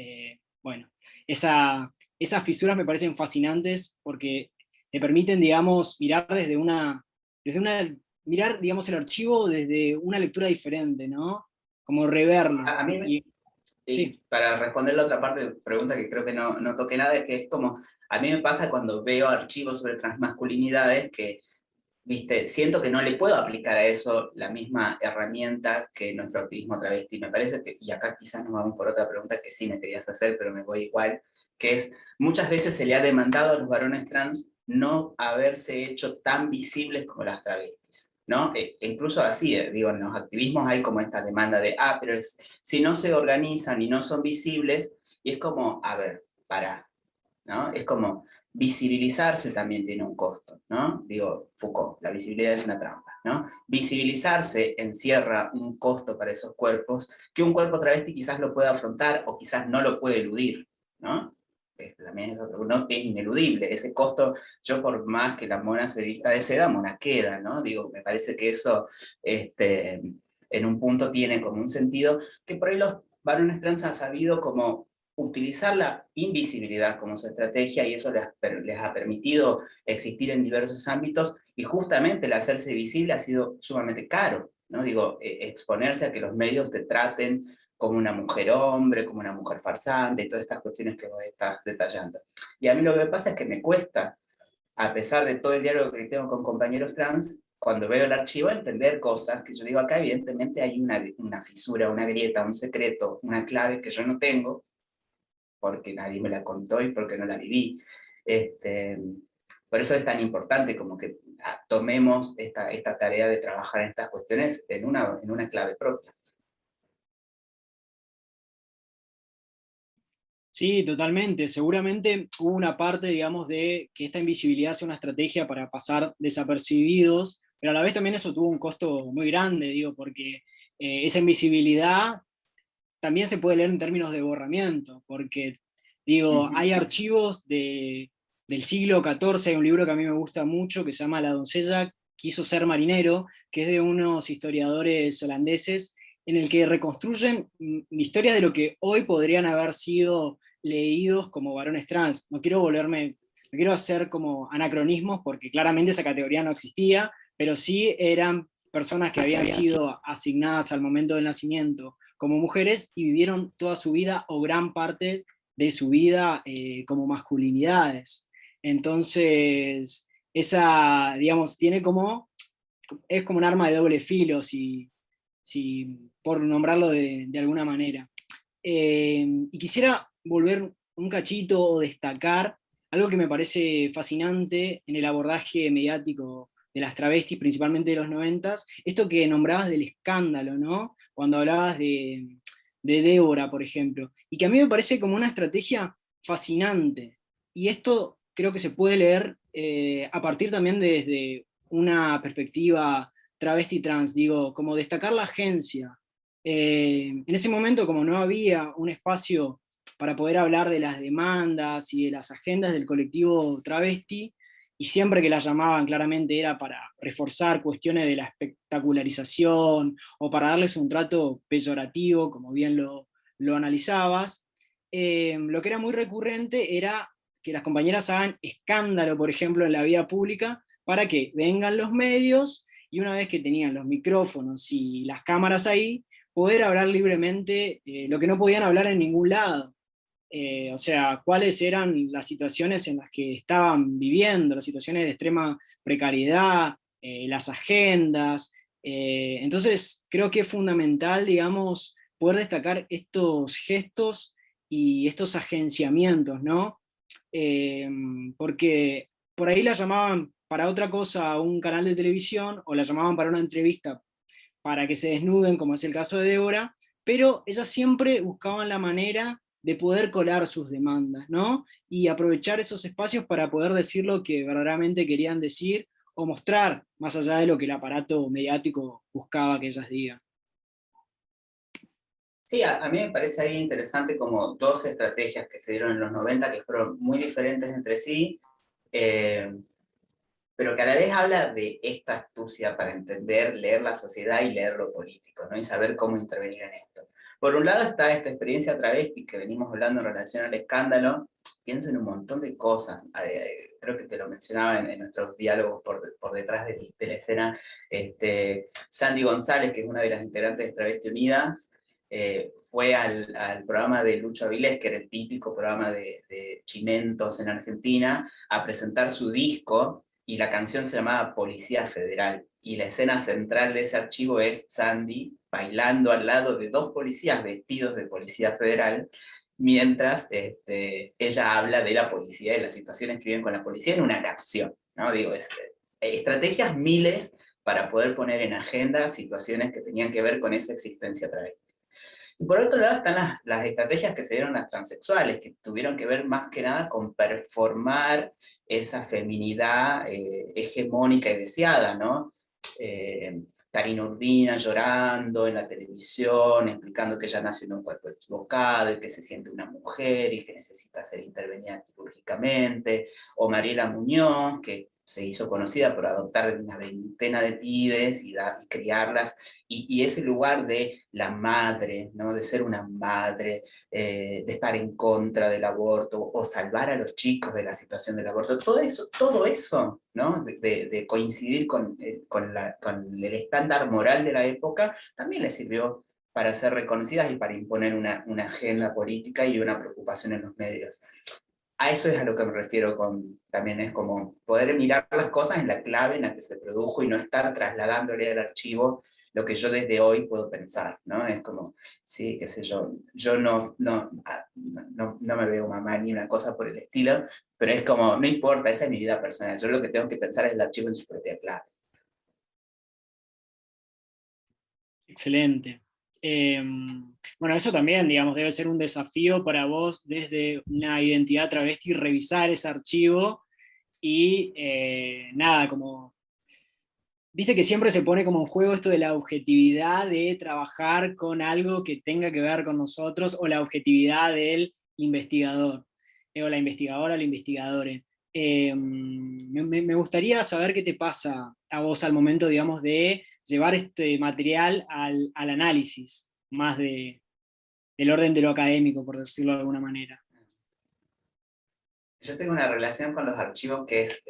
B: Bueno, esas fisuras me parecen fascinantes porque te permiten, digamos, mirar, digamos, el archivo desde una lectura diferente, ¿no? Como reverlo.
C: A mí
B: Y sí.
C: para responder la otra parte de la pregunta, que creo que no toqué nada, es que es como, a mí me pasa cuando veo archivos sobre transmasculinidades que, viste, siento que no le puedo aplicar a eso la misma herramienta que nuestro activismo travesti. Me parece que, y acá quizás nos vamos por otra pregunta que sí me querías hacer, pero me voy igual, que es, muchas veces se le ha demandado a los varones trans no haberse hecho tan visibles como las travestis, ¿no? Incluso así, digo, en los activismos hay como esta demanda de, pero si no se organizan y no son visibles, y es como, a ver, pará, ¿no? Es como, visibilizarse también tiene un costo, ¿no? Digo, Foucault, la visibilidad es una trampa, ¿no? Visibilizarse encierra un costo para esos cuerpos que un cuerpo travesti quizás lo pueda afrontar o quizás no lo puede eludir, ¿no? También es otro, no es ineludible, ese costo, yo por más que la mona se vista de seda, mona queda, ¿no? Digo, me parece que eso en un punto tiene como un sentido que por ahí los varones trans han sabido como utilizar la invisibilidad como su estrategia, y eso les ha permitido existir en diversos ámbitos, y justamente el hacerse visible ha sido sumamente caro, ¿no? Digo, exponerse a que los medios te traten como una mujer hombre, como una mujer farsante, y todas estas cuestiones que vos estás detallando. Y a mí lo que me pasa es que me cuesta, a pesar de todo el diálogo que tengo con compañeros trans, cuando veo el archivo, entender cosas que yo digo acá, evidentemente hay una fisura, una grieta, un secreto, una clave que yo no tengo, porque nadie me la contó y porque no la viví. Por eso es tan importante como que tomemos esta tarea de trabajar en estas cuestiones en una clave propia.
B: Sí, totalmente. Seguramente hubo una parte, digamos, de que esta invisibilidad sea una estrategia para pasar desapercibidos, pero a la vez también eso tuvo un costo muy grande, digo, porque esa invisibilidad también se puede leer en términos de borramiento, porque, digo, hay archivos del siglo XIV, hay un libro que a mí me gusta mucho, que se llama La doncella quiso ser marinero, que es de unos historiadores holandeses, en el que reconstruyen historias de lo que hoy podrían haber sido leídos como varones trans. No quiero hacer como anacronismos, porque claramente esa categoría no existía, pero sí eran personas que habían sido asignadas al momento del nacimiento como mujeres y vivieron toda su vida o gran parte de su vida como masculinidades. Entonces, esa, digamos, es como un arma de doble filo, por nombrarlo de alguna manera. Y quisiera volver un cachito o destacar algo que me parece fascinante en el abordaje mediático de las travestis, principalmente de los 90s, esto que nombrabas del escándalo, ¿no? Cuando hablabas de Débora, por ejemplo, y que a mí me parece como una estrategia fascinante. Y esto creo que se puede leer a partir también desde una perspectiva travesti trans, digo, como destacar la agencia. En ese momento, como no había un espacio para poder hablar de las demandas y de las agendas del colectivo travesti, y siempre que las llamaban claramente era para reforzar cuestiones de la espectacularización o para darles un trato peyorativo, como bien lo analizabas, lo que era muy recurrente era que las compañeras hagan escándalo, por ejemplo, en la vía pública, para que vengan los medios y una vez que tenían los micrófonos y las cámaras ahí, poder hablar libremente lo que no podían hablar en ningún lado. O sea, cuáles eran las situaciones en las que estaban viviendo, las situaciones de extrema precariedad, las agendas. Entonces, creo que es fundamental, digamos, poder destacar estos gestos y estos agenciamientos, ¿no? Porque por ahí la llamaban para otra cosa a un canal de televisión, o la llamaban para una entrevista para que se desnuden, como es el caso de Débora, pero ellas siempre buscaban la manera de poder colar sus demandas, ¿no? Y aprovechar esos espacios para poder decir lo que verdaderamente querían decir, o mostrar, más allá de lo que el aparato mediático buscaba que ellas digan.
C: Sí, a mí me parece ahí interesante como dos estrategias que se dieron en los 90 que fueron muy diferentes entre sí, pero que a la vez habla de esta astucia para entender, leer la sociedad y leer lo político, ¿no? Y saber cómo intervenir en esto. Por un lado está esta experiencia travesti que venimos hablando en relación al escándalo. Pienso en un montón de cosas, creo que te lo mencionaba en nuestros diálogos por detrás de la escena. Sandy González, que es una de las integrantes de Travesti Unidas, fue al programa de Lucho Avilés, que era el típico programa de chimentos en Argentina, a presentar su disco, y la canción se llamaba Policía Federal, y la escena central de ese archivo es Sandy bailando al lado de dos policías vestidos de Policía Federal, mientras ella habla de la policía y las situaciones que viven con la policía en una canción, ¿no? Digo, estrategias miles para poder poner en agenda situaciones que tenían que ver con esa existencia travesti. Y por otro lado están las estrategias que se dieron las transexuales, que tuvieron que ver más que nada con performar esa feminidad hegemónica y deseada, ¿no? Karina Urbina llorando en la televisión, explicando que ella nació en un cuerpo equivocado y que se siente una mujer y que necesita ser intervenida quirúrgicamente, o Mariela Muñoz, que se hizo conocida por adoptar una veintena de pibes y criarlas, y ese lugar de la madre, ¿no? De ser una madre, de estar en contra del aborto, o salvar a los chicos de la situación del aborto, todo eso, ¿no? De coincidir con el estándar moral de la época, también le sirvió para ser reconocidas y para imponer una agenda política y una preocupación en los medios. A eso es a lo que me refiero también es como poder mirar las cosas en la clave en la que se produjo y no estar trasladándole al archivo lo que yo desde hoy puedo pensar, ¿no? Es como, sí, qué sé yo no me veo mamá ni una cosa por el estilo, pero es como, no importa, esa es mi vida personal, yo lo que tengo que pensar es el archivo en su propia clave.
B: Excelente. Bueno, eso también, digamos, debe ser un desafío para vos desde una identidad travesti revisar ese archivo y nada, como... Viste que siempre se pone como en juego esto de la objetividad de trabajar con algo que tenga que ver con nosotros, o la objetividad del investigador, o la investigadora o el investigador. Me gustaría saber qué te pasa a vos al momento, digamos, de llevar este material al análisis, más del orden de lo académico, por decirlo de alguna manera.
C: Yo tengo una relación con los archivos que es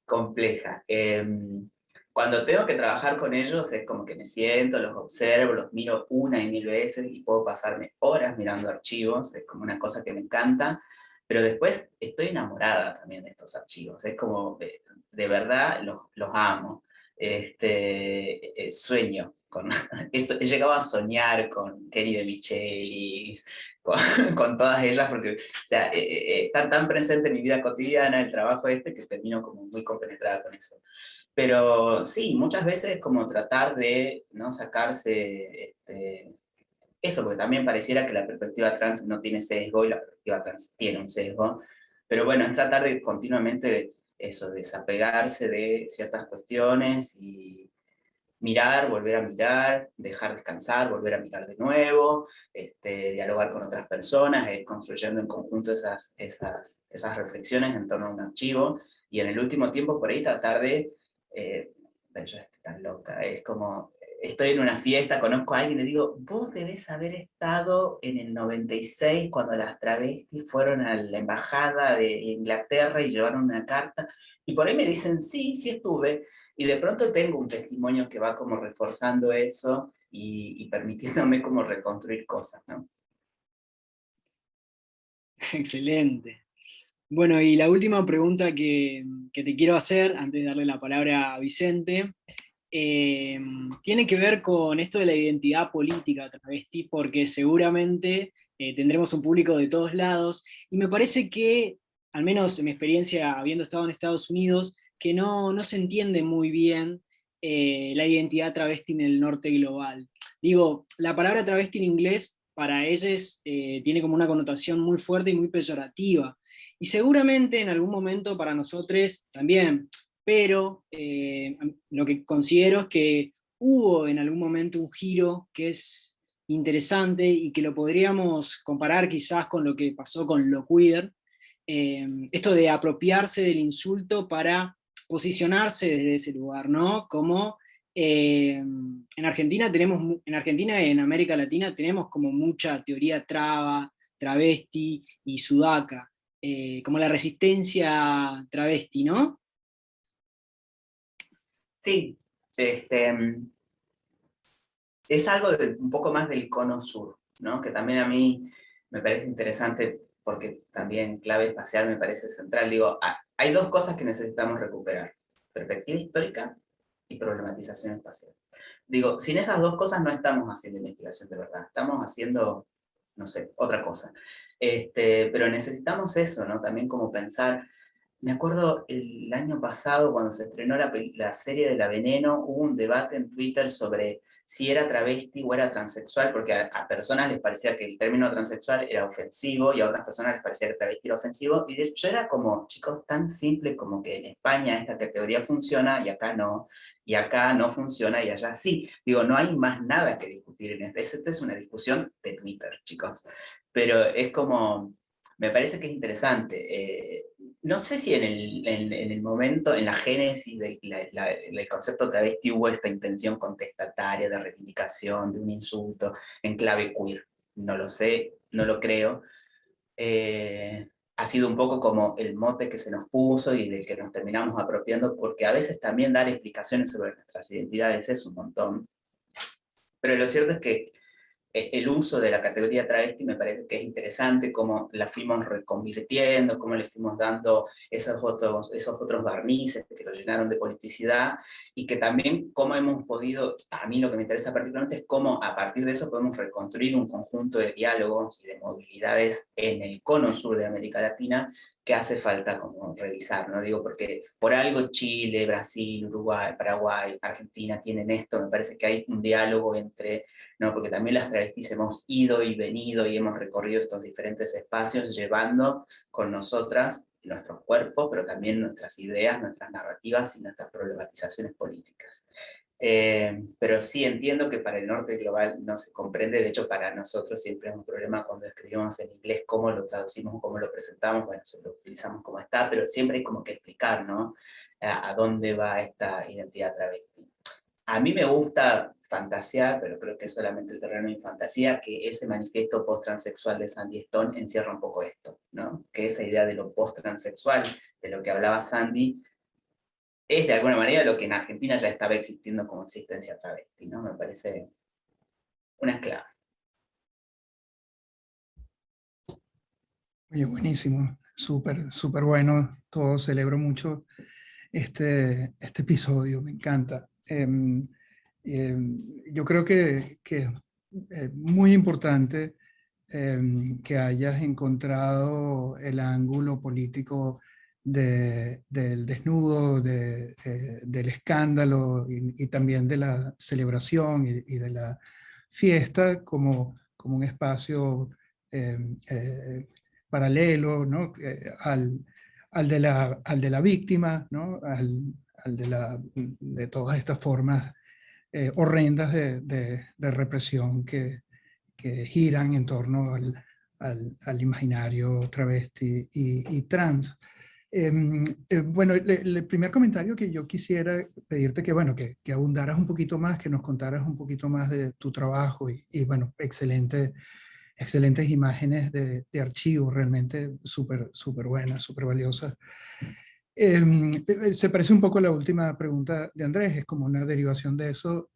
C: compleja. Cuando tengo que trabajar con ellos es como que me siento, los observo, los miro una y mil veces y puedo pasarme horas mirando archivos, es como una cosa que me encanta, pero después estoy enamorada también de estos archivos, es como, de verdad los amo. Sueño con eso, he llegado a soñar con Kenny de Michelis, con todas ellas, porque o sea, están tan presente en mi vida cotidiana, el trabajo que termino como muy compenetrada con eso. Pero sí, muchas veces es como tratar de no sacarse eso, porque también pareciera que la perspectiva trans no tiene sesgo y la perspectiva trans tiene un sesgo, pero bueno, es tratar de continuamente eso, desapegarse de ciertas cuestiones y volver a mirar, dejar descansar, volver a mirar de nuevo, dialogar con otras personas, construyendo en conjunto esas reflexiones en torno a un archivo, y en el último tiempo por ahí tratar de, yo estoy tan loca, es como, estoy en una fiesta, conozco a alguien y le digo, vos debés haber estado en el 96 cuando las travestis fueron a la embajada de Inglaterra y llevaron una carta, y por ahí me dicen, sí, sí estuve, y de pronto tengo un testimonio que va como reforzando eso y permitiéndome como reconstruir cosas, ¿no?
B: Excelente. Bueno, y la última pregunta que te quiero hacer, antes de darle la palabra a Vicente, tiene que ver con esto de la identidad política travesti, porque seguramente tendremos un público de todos lados, y me parece que, al menos en mi experiencia habiendo estado en Estados Unidos, que no se entiende muy bien la identidad travesti en el norte global. Digo, la palabra travesti en inglés para ellos tiene como una connotación muy fuerte y muy peyorativa, y seguramente en algún momento para nosotros también, pero lo que considero es que hubo en algún momento un giro que es interesante y que lo podríamos comparar quizás con lo que pasó con lo queer, esto de apropiarse del insulto para posicionarse desde ese lugar, ¿no? Como en Argentina y en América Latina tenemos como mucha teoría traba, travesti y sudaca, como la resistencia travesti, ¿no?
C: Sí, es algo un poco más del cono sur, ¿no? Que también a mí me parece interesante porque también clave espacial me parece central. Digo, hay dos cosas que necesitamos recuperar: perspectiva histórica y problematización espacial. Digo, sin esas dos cosas no estamos haciendo investigación de verdad, estamos haciendo, no sé, otra cosa. Pero necesitamos eso, ¿no? También como pensar. Me acuerdo el año pasado, cuando se estrenó la serie de La Veneno, hubo un debate en Twitter sobre si era travesti o era transexual, porque a personas les parecía que el término transexual era ofensivo y a otras personas les parecía que travesti era ofensivo. Y de hecho era como, chicos, tan simple como que en España esta categoría funciona y acá no funciona y allá sí. Digo, no hay más nada que discutir en esto. Esta es una discusión de Twitter, chicos. Pero es como, me parece que es interesante. No sé si en el momento, en la génesis del concepto travesti hubo esta intención contestataria de reivindicación, de un insulto en clave queer. No lo sé, no lo creo. Ha sido un poco como el mote que se nos puso y del que nos terminamos apropiando, porque a veces también dar explicaciones sobre nuestras identidades es un montón. Pero lo cierto es que el uso de la categoría travesti me parece que es interesante, cómo la fuimos reconvirtiendo, cómo le fuimos dando esos otros barnices que lo llenaron de politicidad, y que también cómo hemos podido, a mí lo que me interesa particularmente es cómo a partir de eso podemos reconstruir un conjunto de diálogos y de movilidades en el cono sur de América Latina que hace falta como revisar, ¿no? Digo, porque por algo Chile, Brasil, Uruguay, Paraguay, Argentina tienen esto, me parece que hay un diálogo entre, ¿no? Porque también las travestis hemos ido y venido y hemos recorrido estos diferentes espacios llevando con nosotras nuestros cuerpos, pero también nuestras ideas, nuestras narrativas y nuestras problematizaciones políticas. Pero sí entiendo que para el norte global no se comprende. De hecho, para nosotros siempre es un problema cuando escribimos en inglés cómo lo traducimos, cómo lo presentamos. Bueno, se lo utilizamos como está, pero siempre hay como que explicar, ¿no? A dónde va esta identidad travesti. A mí me gusta fantasear, pero creo que es solamente el terreno de fantasía, que ese manifiesto post-transexual de Sandy Stone encierra un poco esto, ¿no? Que esa idea de lo post-transexual, de lo que hablaba Sandy, es de alguna manera lo que en Argentina ya estaba existiendo como existencia travesti, ¿no? Me parece una clave.
A: Oye, buenísimo, súper, súper bueno, todo, celebro mucho este episodio, me encanta. Yo creo que es muy importante que hayas encontrado el ángulo político del desnudo, del escándalo y también de la celebración y de la fiesta como un espacio eh, eh, paralelo, ¿no? Al de la víctima, ¿no? Al de todas estas formas horrendas de represión que giran en torno al imaginario travesti y trans. Bueno, el primer comentario que yo quisiera pedirte bueno, que abundaras un poquito más, que nos contaras un poquito más de tu trabajo y bueno, excelentes imágenes de archivo, realmente súper buenas, súper valiosas. Se parece un poco a la última pregunta de Andrés, es como una derivación de eso,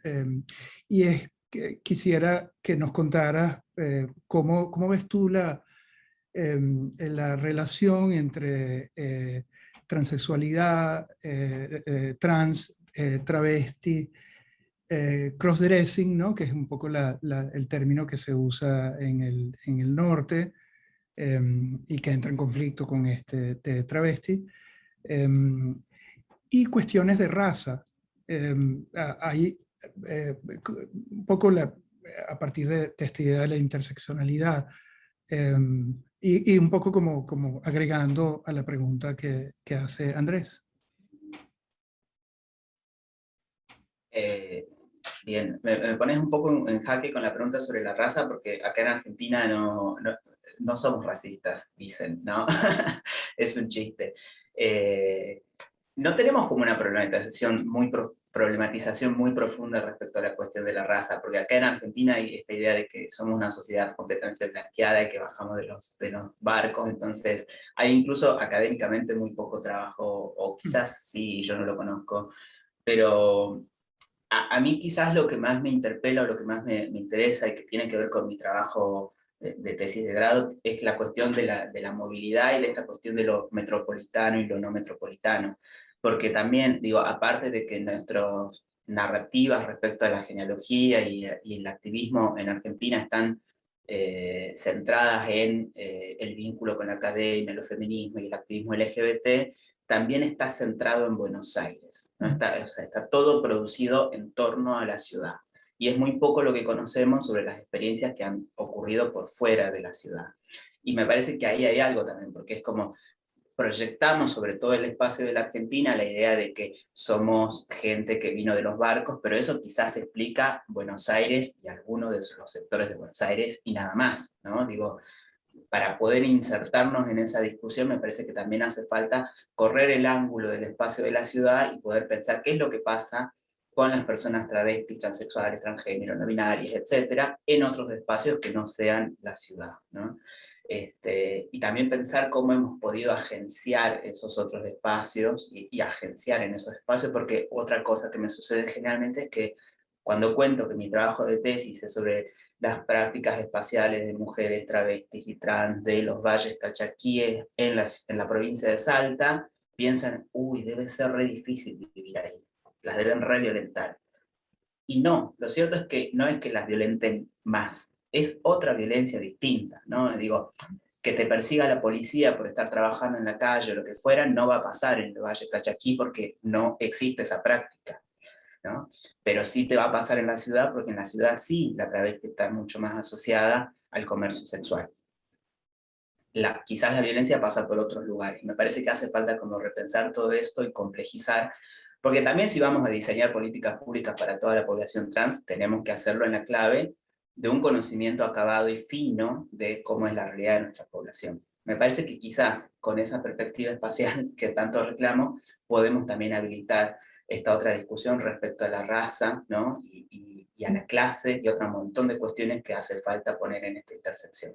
A: y es que quisiera que nos contaras cómo ves tú la relación entre transexualidad, trans, travesti, crossdressing, ¿no? Que es un poco el término que se usa en el norte y que entra en conflicto con este de travesti. Y cuestiones de raza. Hay un poco a partir de esta idea de la interseccionalidad y un poco como agregando a la pregunta que hace Andrés.
C: Bien, me pones un poco en jaque con la pregunta sobre la raza, porque acá en Argentina no somos racistas, dicen, ¿no? Es un chiste. No tenemos como una problematización muy profunda respecto a la cuestión de la raza, porque acá en Argentina hay esta idea de que somos una sociedad completamente blanqueada y que bajamos de los barcos, entonces hay incluso académicamente muy poco trabajo, o quizás sí, yo no lo conozco, pero a mí quizás lo que más me interpela o lo que más me interesa y que tiene que ver con mi trabajo de tesis de grado es la cuestión de la movilidad y de esta cuestión de lo metropolitano y lo no metropolitano. Porque también, digo, aparte de que nuestras narrativas respecto a la genealogía y el activismo en Argentina están centradas en el vínculo con la academia, los feminismos y el activismo LGBT, también está centrado en Buenos Aires, ¿no? Está todo producido en torno a la ciudad. Y es muy poco lo que conocemos sobre las experiencias que han ocurrido por fuera de la ciudad. Y me parece que ahí hay algo también, porque es como proyectamos sobre todo el espacio de la Argentina la idea de que somos gente que vino de los barcos, pero eso quizás explica Buenos Aires y algunos de los sectores de Buenos Aires y nada más, ¿no? Digo, para poder insertarnos en esa discusión me parece que también hace falta correr el ángulo del espacio de la ciudad y poder pensar qué es lo que pasa con las personas travestis, transexuales, transgénero, no binarias, etcétera, en otros espacios que no sean la ciudad, ¿no? Y también pensar cómo hemos podido agenciar esos otros espacios y agenciar en esos espacios, porque otra cosa que me sucede generalmente es que cuando cuento que mi trabajo de tesis es sobre las prácticas espaciales de mujeres travestis y trans de los valles calchaquíes en la provincia de Salta, piensan, uy, debe ser re difícil vivir ahí, las deben re violentar. Y no, lo cierto es que no es que las violenten más, es otra violencia distinta, ¿no? Digo, que te persiga la policía por estar trabajando en la calle o lo que fuera, no va a pasar en el Valle Calchaquí porque no existe esa práctica, ¿no? Pero sí te va a pasar en la ciudad, porque en la ciudad sí la travesti está mucho más asociada al comercio sexual. Quizás la violencia pasa por otros lugares. Me parece que hace falta como repensar todo esto y complejizar, porque también si vamos a diseñar políticas públicas para toda la población trans, tenemos que hacerlo en la clave de un conocimiento acabado y fino de cómo es la realidad de nuestra población. Me parece que quizás con esa perspectiva espacial que tanto reclamo, podemos también habilitar esta otra discusión respecto a la raza, ¿no? y a la clase y otro montón de cuestiones que hace falta poner en esta intersección.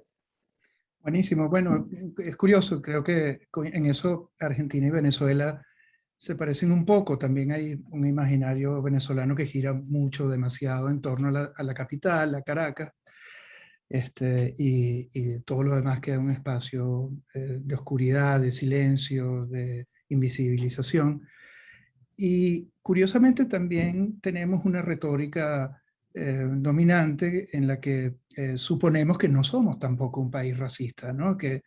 A: Buenísimo. Bueno, es curioso, creo que en eso Argentina y Venezuela se parecen un poco. También hay un imaginario venezolano que gira mucho, demasiado en torno a la capital, a Caracas, y todo lo demás queda un espacio de oscuridad, de silencio, de invisibilización. Y curiosamente también tenemos una retórica dominante en la que suponemos que no somos tampoco un país racista, ¿no? Que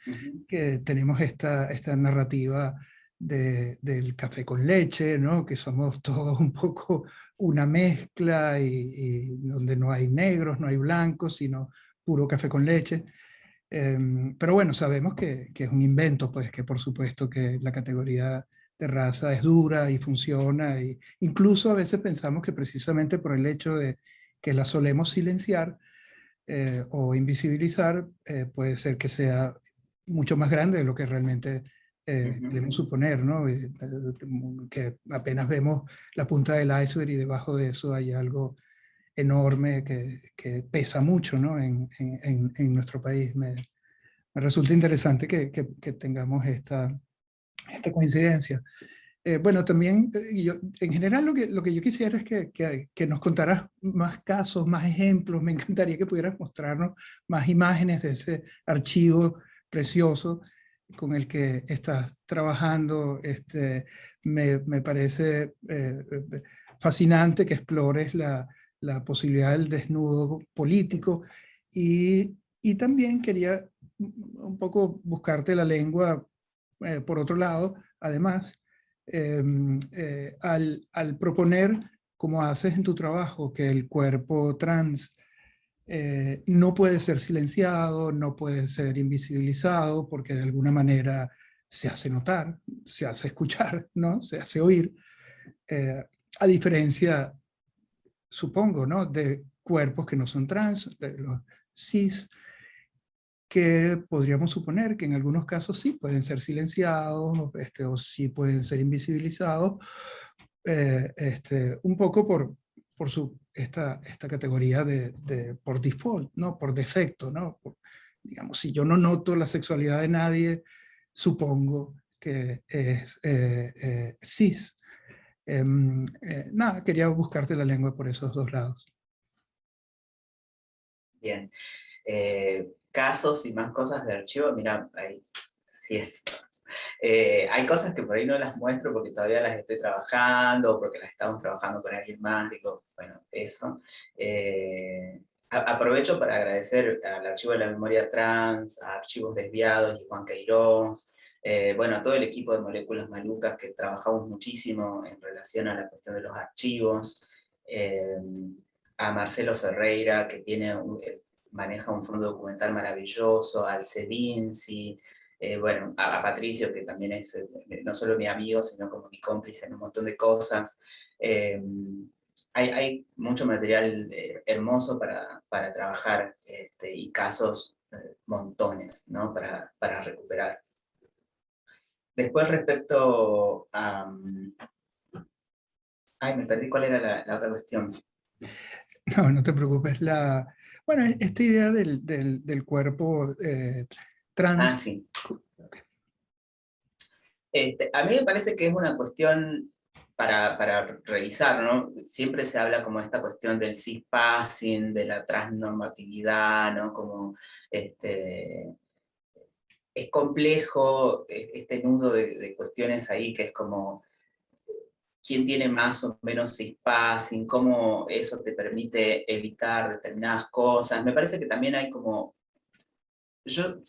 A: tenemos esta narrativa del café con leche, ¿no? Que somos todos un poco una mezcla y donde no hay negros, no hay blancos, sino puro café con leche. Pero bueno, sabemos que es un invento, pues que por supuesto que la categoría de raza es dura y funciona, y incluso a veces pensamos que precisamente por el hecho de que la solemos silenciar o invisibilizar, puede ser que sea mucho más grande de lo que realmente queremos suponer, ¿no? Que apenas vemos la punta del iceberg y debajo de eso hay algo enorme que pesa mucho, ¿no? en nuestro país. Me resulta interesante que tengamos esta coincidencia. Bueno, también, en general lo que yo quisiera es que nos contaras más casos, más ejemplos. Me encantaría que pudieras mostrarnos más imágenes de ese archivo precioso con el que estás trabajando. Me parece fascinante que explores la posibilidad del desnudo político, y también quería un poco buscarte la lengua por otro lado, además, al proponer, como haces en tu trabajo, que el cuerpo trans no puede ser silenciado, no puede ser invisibilizado, porque de alguna manera se hace notar, se hace escuchar, ¿no? Se hace oír, a diferencia supongo, ¿no?, de cuerpos que no son trans, de los cis, que podríamos suponer que en algunos casos sí pueden ser silenciados, o sí pueden ser invisibilizados, un poco por esta categoría por default, ¿no?, por defecto, ¿no? Digamos, si yo no noto la sexualidad de nadie, supongo que es cis. Nada, quería buscarte la lengua por esos dos lados.
C: Bien. Casos y más cosas de archivo, mira, hay cientos. Hay cosas que por ahí no las muestro porque todavía las estoy trabajando, o porque las estamos trabajando con alguien más, digo, bueno, eso. Aprovecho para agradecer al Archivo de la Memoria Trans, a Archivos Desviados y Juan Queirós, bueno, a todo el equipo de Moléculas Malucas que trabajamos muchísimo en relación a la cuestión de los archivos, a Marcelo Ferreira, que maneja un fondo documental maravilloso, al CEDINSI, bueno, a Patricio, que también es no solo mi amigo, sino como mi cómplice en un montón de cosas. Hay mucho material hermoso para trabajar, y casos montones, ¿no?, para recuperar. Después respecto a... ay, me perdí cuál era la otra cuestión.
A: No, no te preocupes. Bueno, esta idea del cuerpo trans...
C: Ah, sí. A mí me parece que es una cuestión para revisar, ¿no? Siempre se habla como esta cuestión del cispassing, de la transnormatividad, ¿no? Como es complejo este nudo de cuestiones ahí que es como quién tiene más o menos cispassing, cómo eso te permite evitar determinadas cosas. Me parece que también hay como... Yo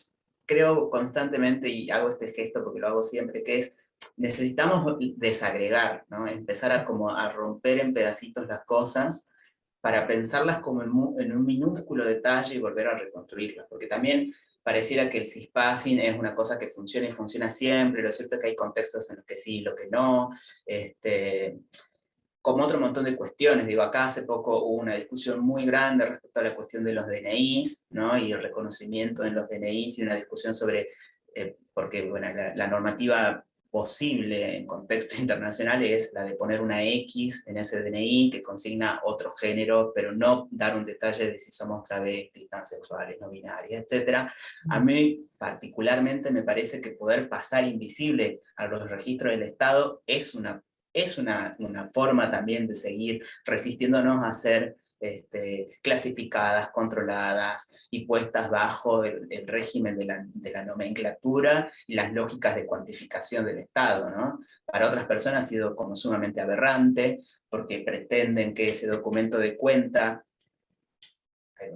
C: creo constantemente, y hago este gesto porque lo hago siempre, que es, necesitamos desagregar, ¿no? Empezar a romper en pedacitos las cosas para pensarlas como en un minúsculo detalle y volver a reconstruirlas, porque también pareciera que el cispassing es una cosa que funciona y funciona siempre, lo cierto es que hay contextos en los que sí, lo que no, como otro montón de cuestiones. Digo, acá hace poco hubo una discusión muy grande respecto a la cuestión de los DNIs, ¿no?, y el reconocimiento en los DNIs, y una discusión sobre, porque bueno, la normativa posible en contexto internacional es la de poner una X en ese DNI que consigna otro género, pero no dar un detalle de si somos travestis, transexuales, no binarias, etc. A mí particularmente me parece que poder pasar invisible a los registros del Estado es una forma también de seguir resistiéndonos a ser clasificadas, controladas y puestas bajo el régimen de la nomenclatura y las lógicas de cuantificación del Estado, ¿no? Para otras personas ha sido como sumamente aberrante, porque pretenden que ese documento de cuenta,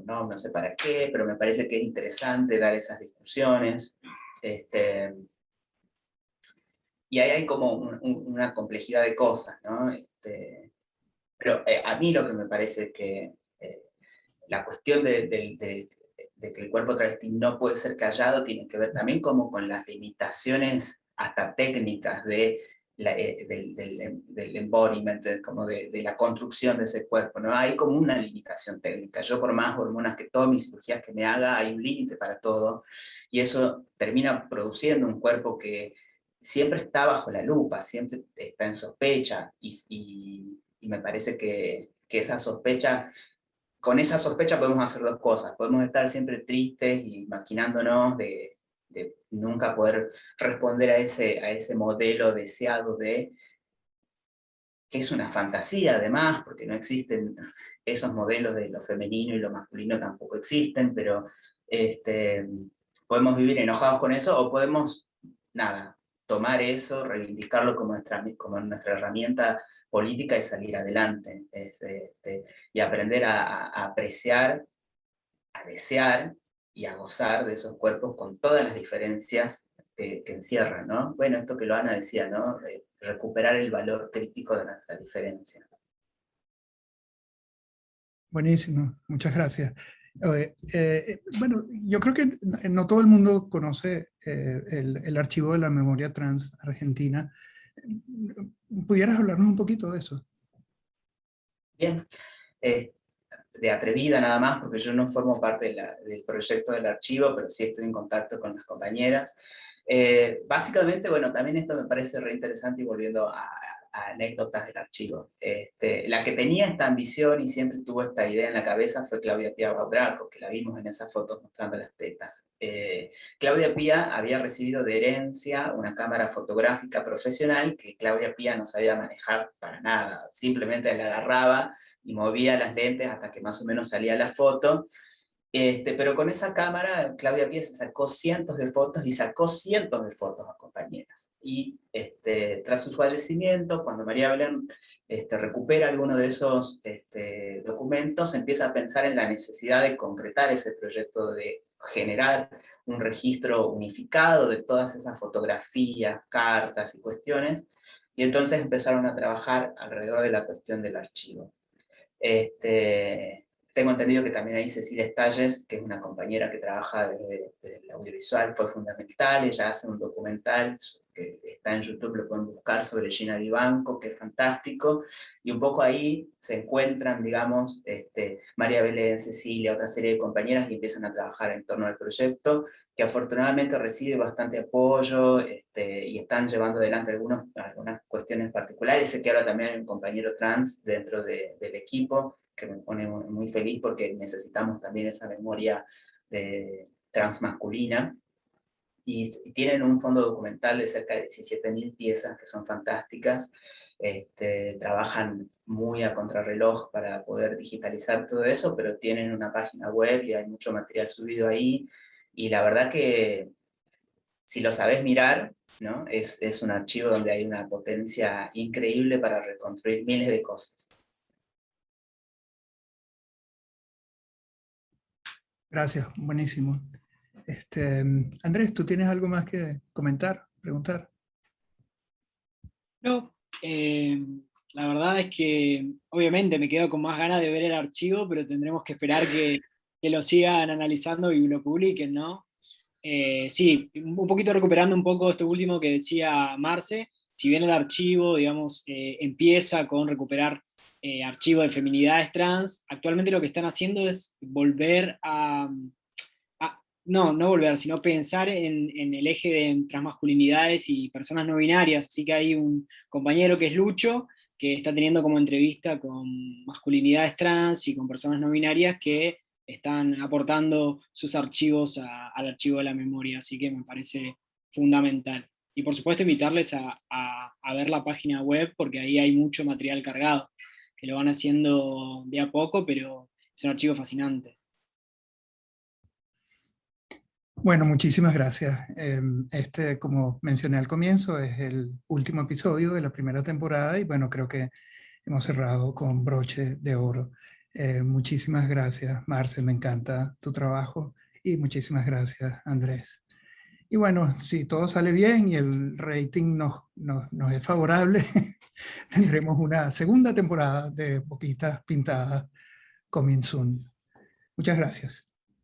C: no sé para qué, pero me parece que es interesante dar esas discusiones. Y ahí hay como una complejidad de cosas, ¿no? Pero a mí lo que me parece es que la cuestión de que el cuerpo travesti no puede ser callado tiene que ver también como con las limitaciones hasta técnicas del embodiment, como de la construcción de ese cuerpo, ¿no? Hay como una limitación técnica. Yo, por más hormonas que tome, mis cirugías que me haga, hay un límite para todo, y eso termina produciendo un cuerpo que siempre está bajo la lupa, siempre está en sospecha, y me parece que esa sospecha, con esa sospecha podemos hacer dos cosas: podemos estar siempre tristes y maquinándonos de nunca poder responder a ese modelo deseado que es una fantasía además, porque no existen esos modelos de lo femenino y lo masculino, tampoco existen, pero podemos vivir enojados con eso, o podemos, nada, tomar eso, reivindicarlo como nuestra herramienta política y salir adelante, y aprender a apreciar, a desear y a gozar de esos cuerpos con todas las diferencias que encierran, ¿no? Bueno, esto que Loana decía, ¿no? Recuperar el valor crítico de nuestra diferencia.
A: Buenísimo, muchas gracias. Bueno, yo creo que no todo el mundo conoce el Archivo de la Memoria Trans Argentina. ¿Pudieras hablarnos un poquito de eso?
C: Bien. de atrevida nada más, porque yo no formo parte del proyecto del archivo, pero sí estoy en contacto con las compañeras. Básicamente, bueno, también esto me parece re interesante, y volviendo a anécdotas del archivo. La que tenía esta ambición y siempre tuvo esta idea en la cabeza fue Claudia Pía Baudraco, que la vimos en esas fotos mostrando las tetas. Claudia Pía había recibido de herencia una cámara fotográfica profesional que Claudia Pía no sabía manejar para nada, simplemente la agarraba y movía las lentes hasta que más o menos salía la foto. Pero con esa cámara, Claudia Pía se sacó cientos de fotos y sacó cientos de fotos a compañeras. Y tras su fallecimiento, cuando María Belén recupera alguno de esos documentos, empieza a pensar en la necesidad de concretar ese proyecto, de generar un registro unificado de todas esas fotografías, cartas y cuestiones. Y entonces empezaron a trabajar alrededor de la cuestión del archivo. Tengo entendido que también ahí Cecilia Estalles, que es una compañera que trabaja desde el audiovisual, fue fundamental. Ella hace un documental que está en YouTube, lo pueden buscar, sobre Gina Vivanco, que es fantástico, y un poco ahí se encuentran, digamos, María Belén, Cecilia, otra serie de compañeras, y empiezan a trabajar en torno al proyecto, que afortunadamente recibe bastante apoyo, y están llevando adelante algunas cuestiones particulares. Sé que ahora también hay un compañero trans dentro del equipo, que me pone muy feliz, porque necesitamos también esa memoria transmasculina. Y tienen un fondo documental de cerca de 17.000 piezas que son fantásticas. Trabajan muy a contrarreloj para poder digitalizar todo eso, pero tienen una página web y hay mucho material subido ahí, y la verdad que si lo sabes mirar, ¿no? Es un archivo donde hay una potencia increíble para reconstruir miles de cosas.
A: Gracias, buenísimo. Andrés, ¿tú tienes algo más que comentar, preguntar?
B: No, la verdad es que obviamente me quedo con más ganas de ver el archivo, pero tendremos que esperar que lo sigan analizando y lo publiquen, ¿no? Sí, un poquito recuperando un poco esto último que decía Marce. Si bien el archivo, digamos, empieza con recuperar archivos de feminidades trans, actualmente lo que están haciendo es volver no volver, sino pensar en el eje de transmasculinidades y personas no binarias. Así que hay un compañero que es Lucho, que está teniendo como entrevista con masculinidades trans y con personas no binarias que están aportando sus archivos al archivo de la memoria, así que me parece fundamental. Y por supuesto invitarles a ver la página web, porque ahí hay mucho material cargado, que lo van haciendo de a poco, pero es un archivo fascinante.
A: Bueno, muchísimas gracias. Como mencioné al comienzo, es el último episodio de la primera temporada, y bueno, creo que hemos cerrado con broche de oro. Muchísimas gracias, Marce, me encanta tu trabajo, y muchísimas gracias, Andrés. Y bueno, si todo sale bien y el rating nos es favorable, tendremos una segunda temporada de Boquitas Pintadas coming soon. Muchas gracias.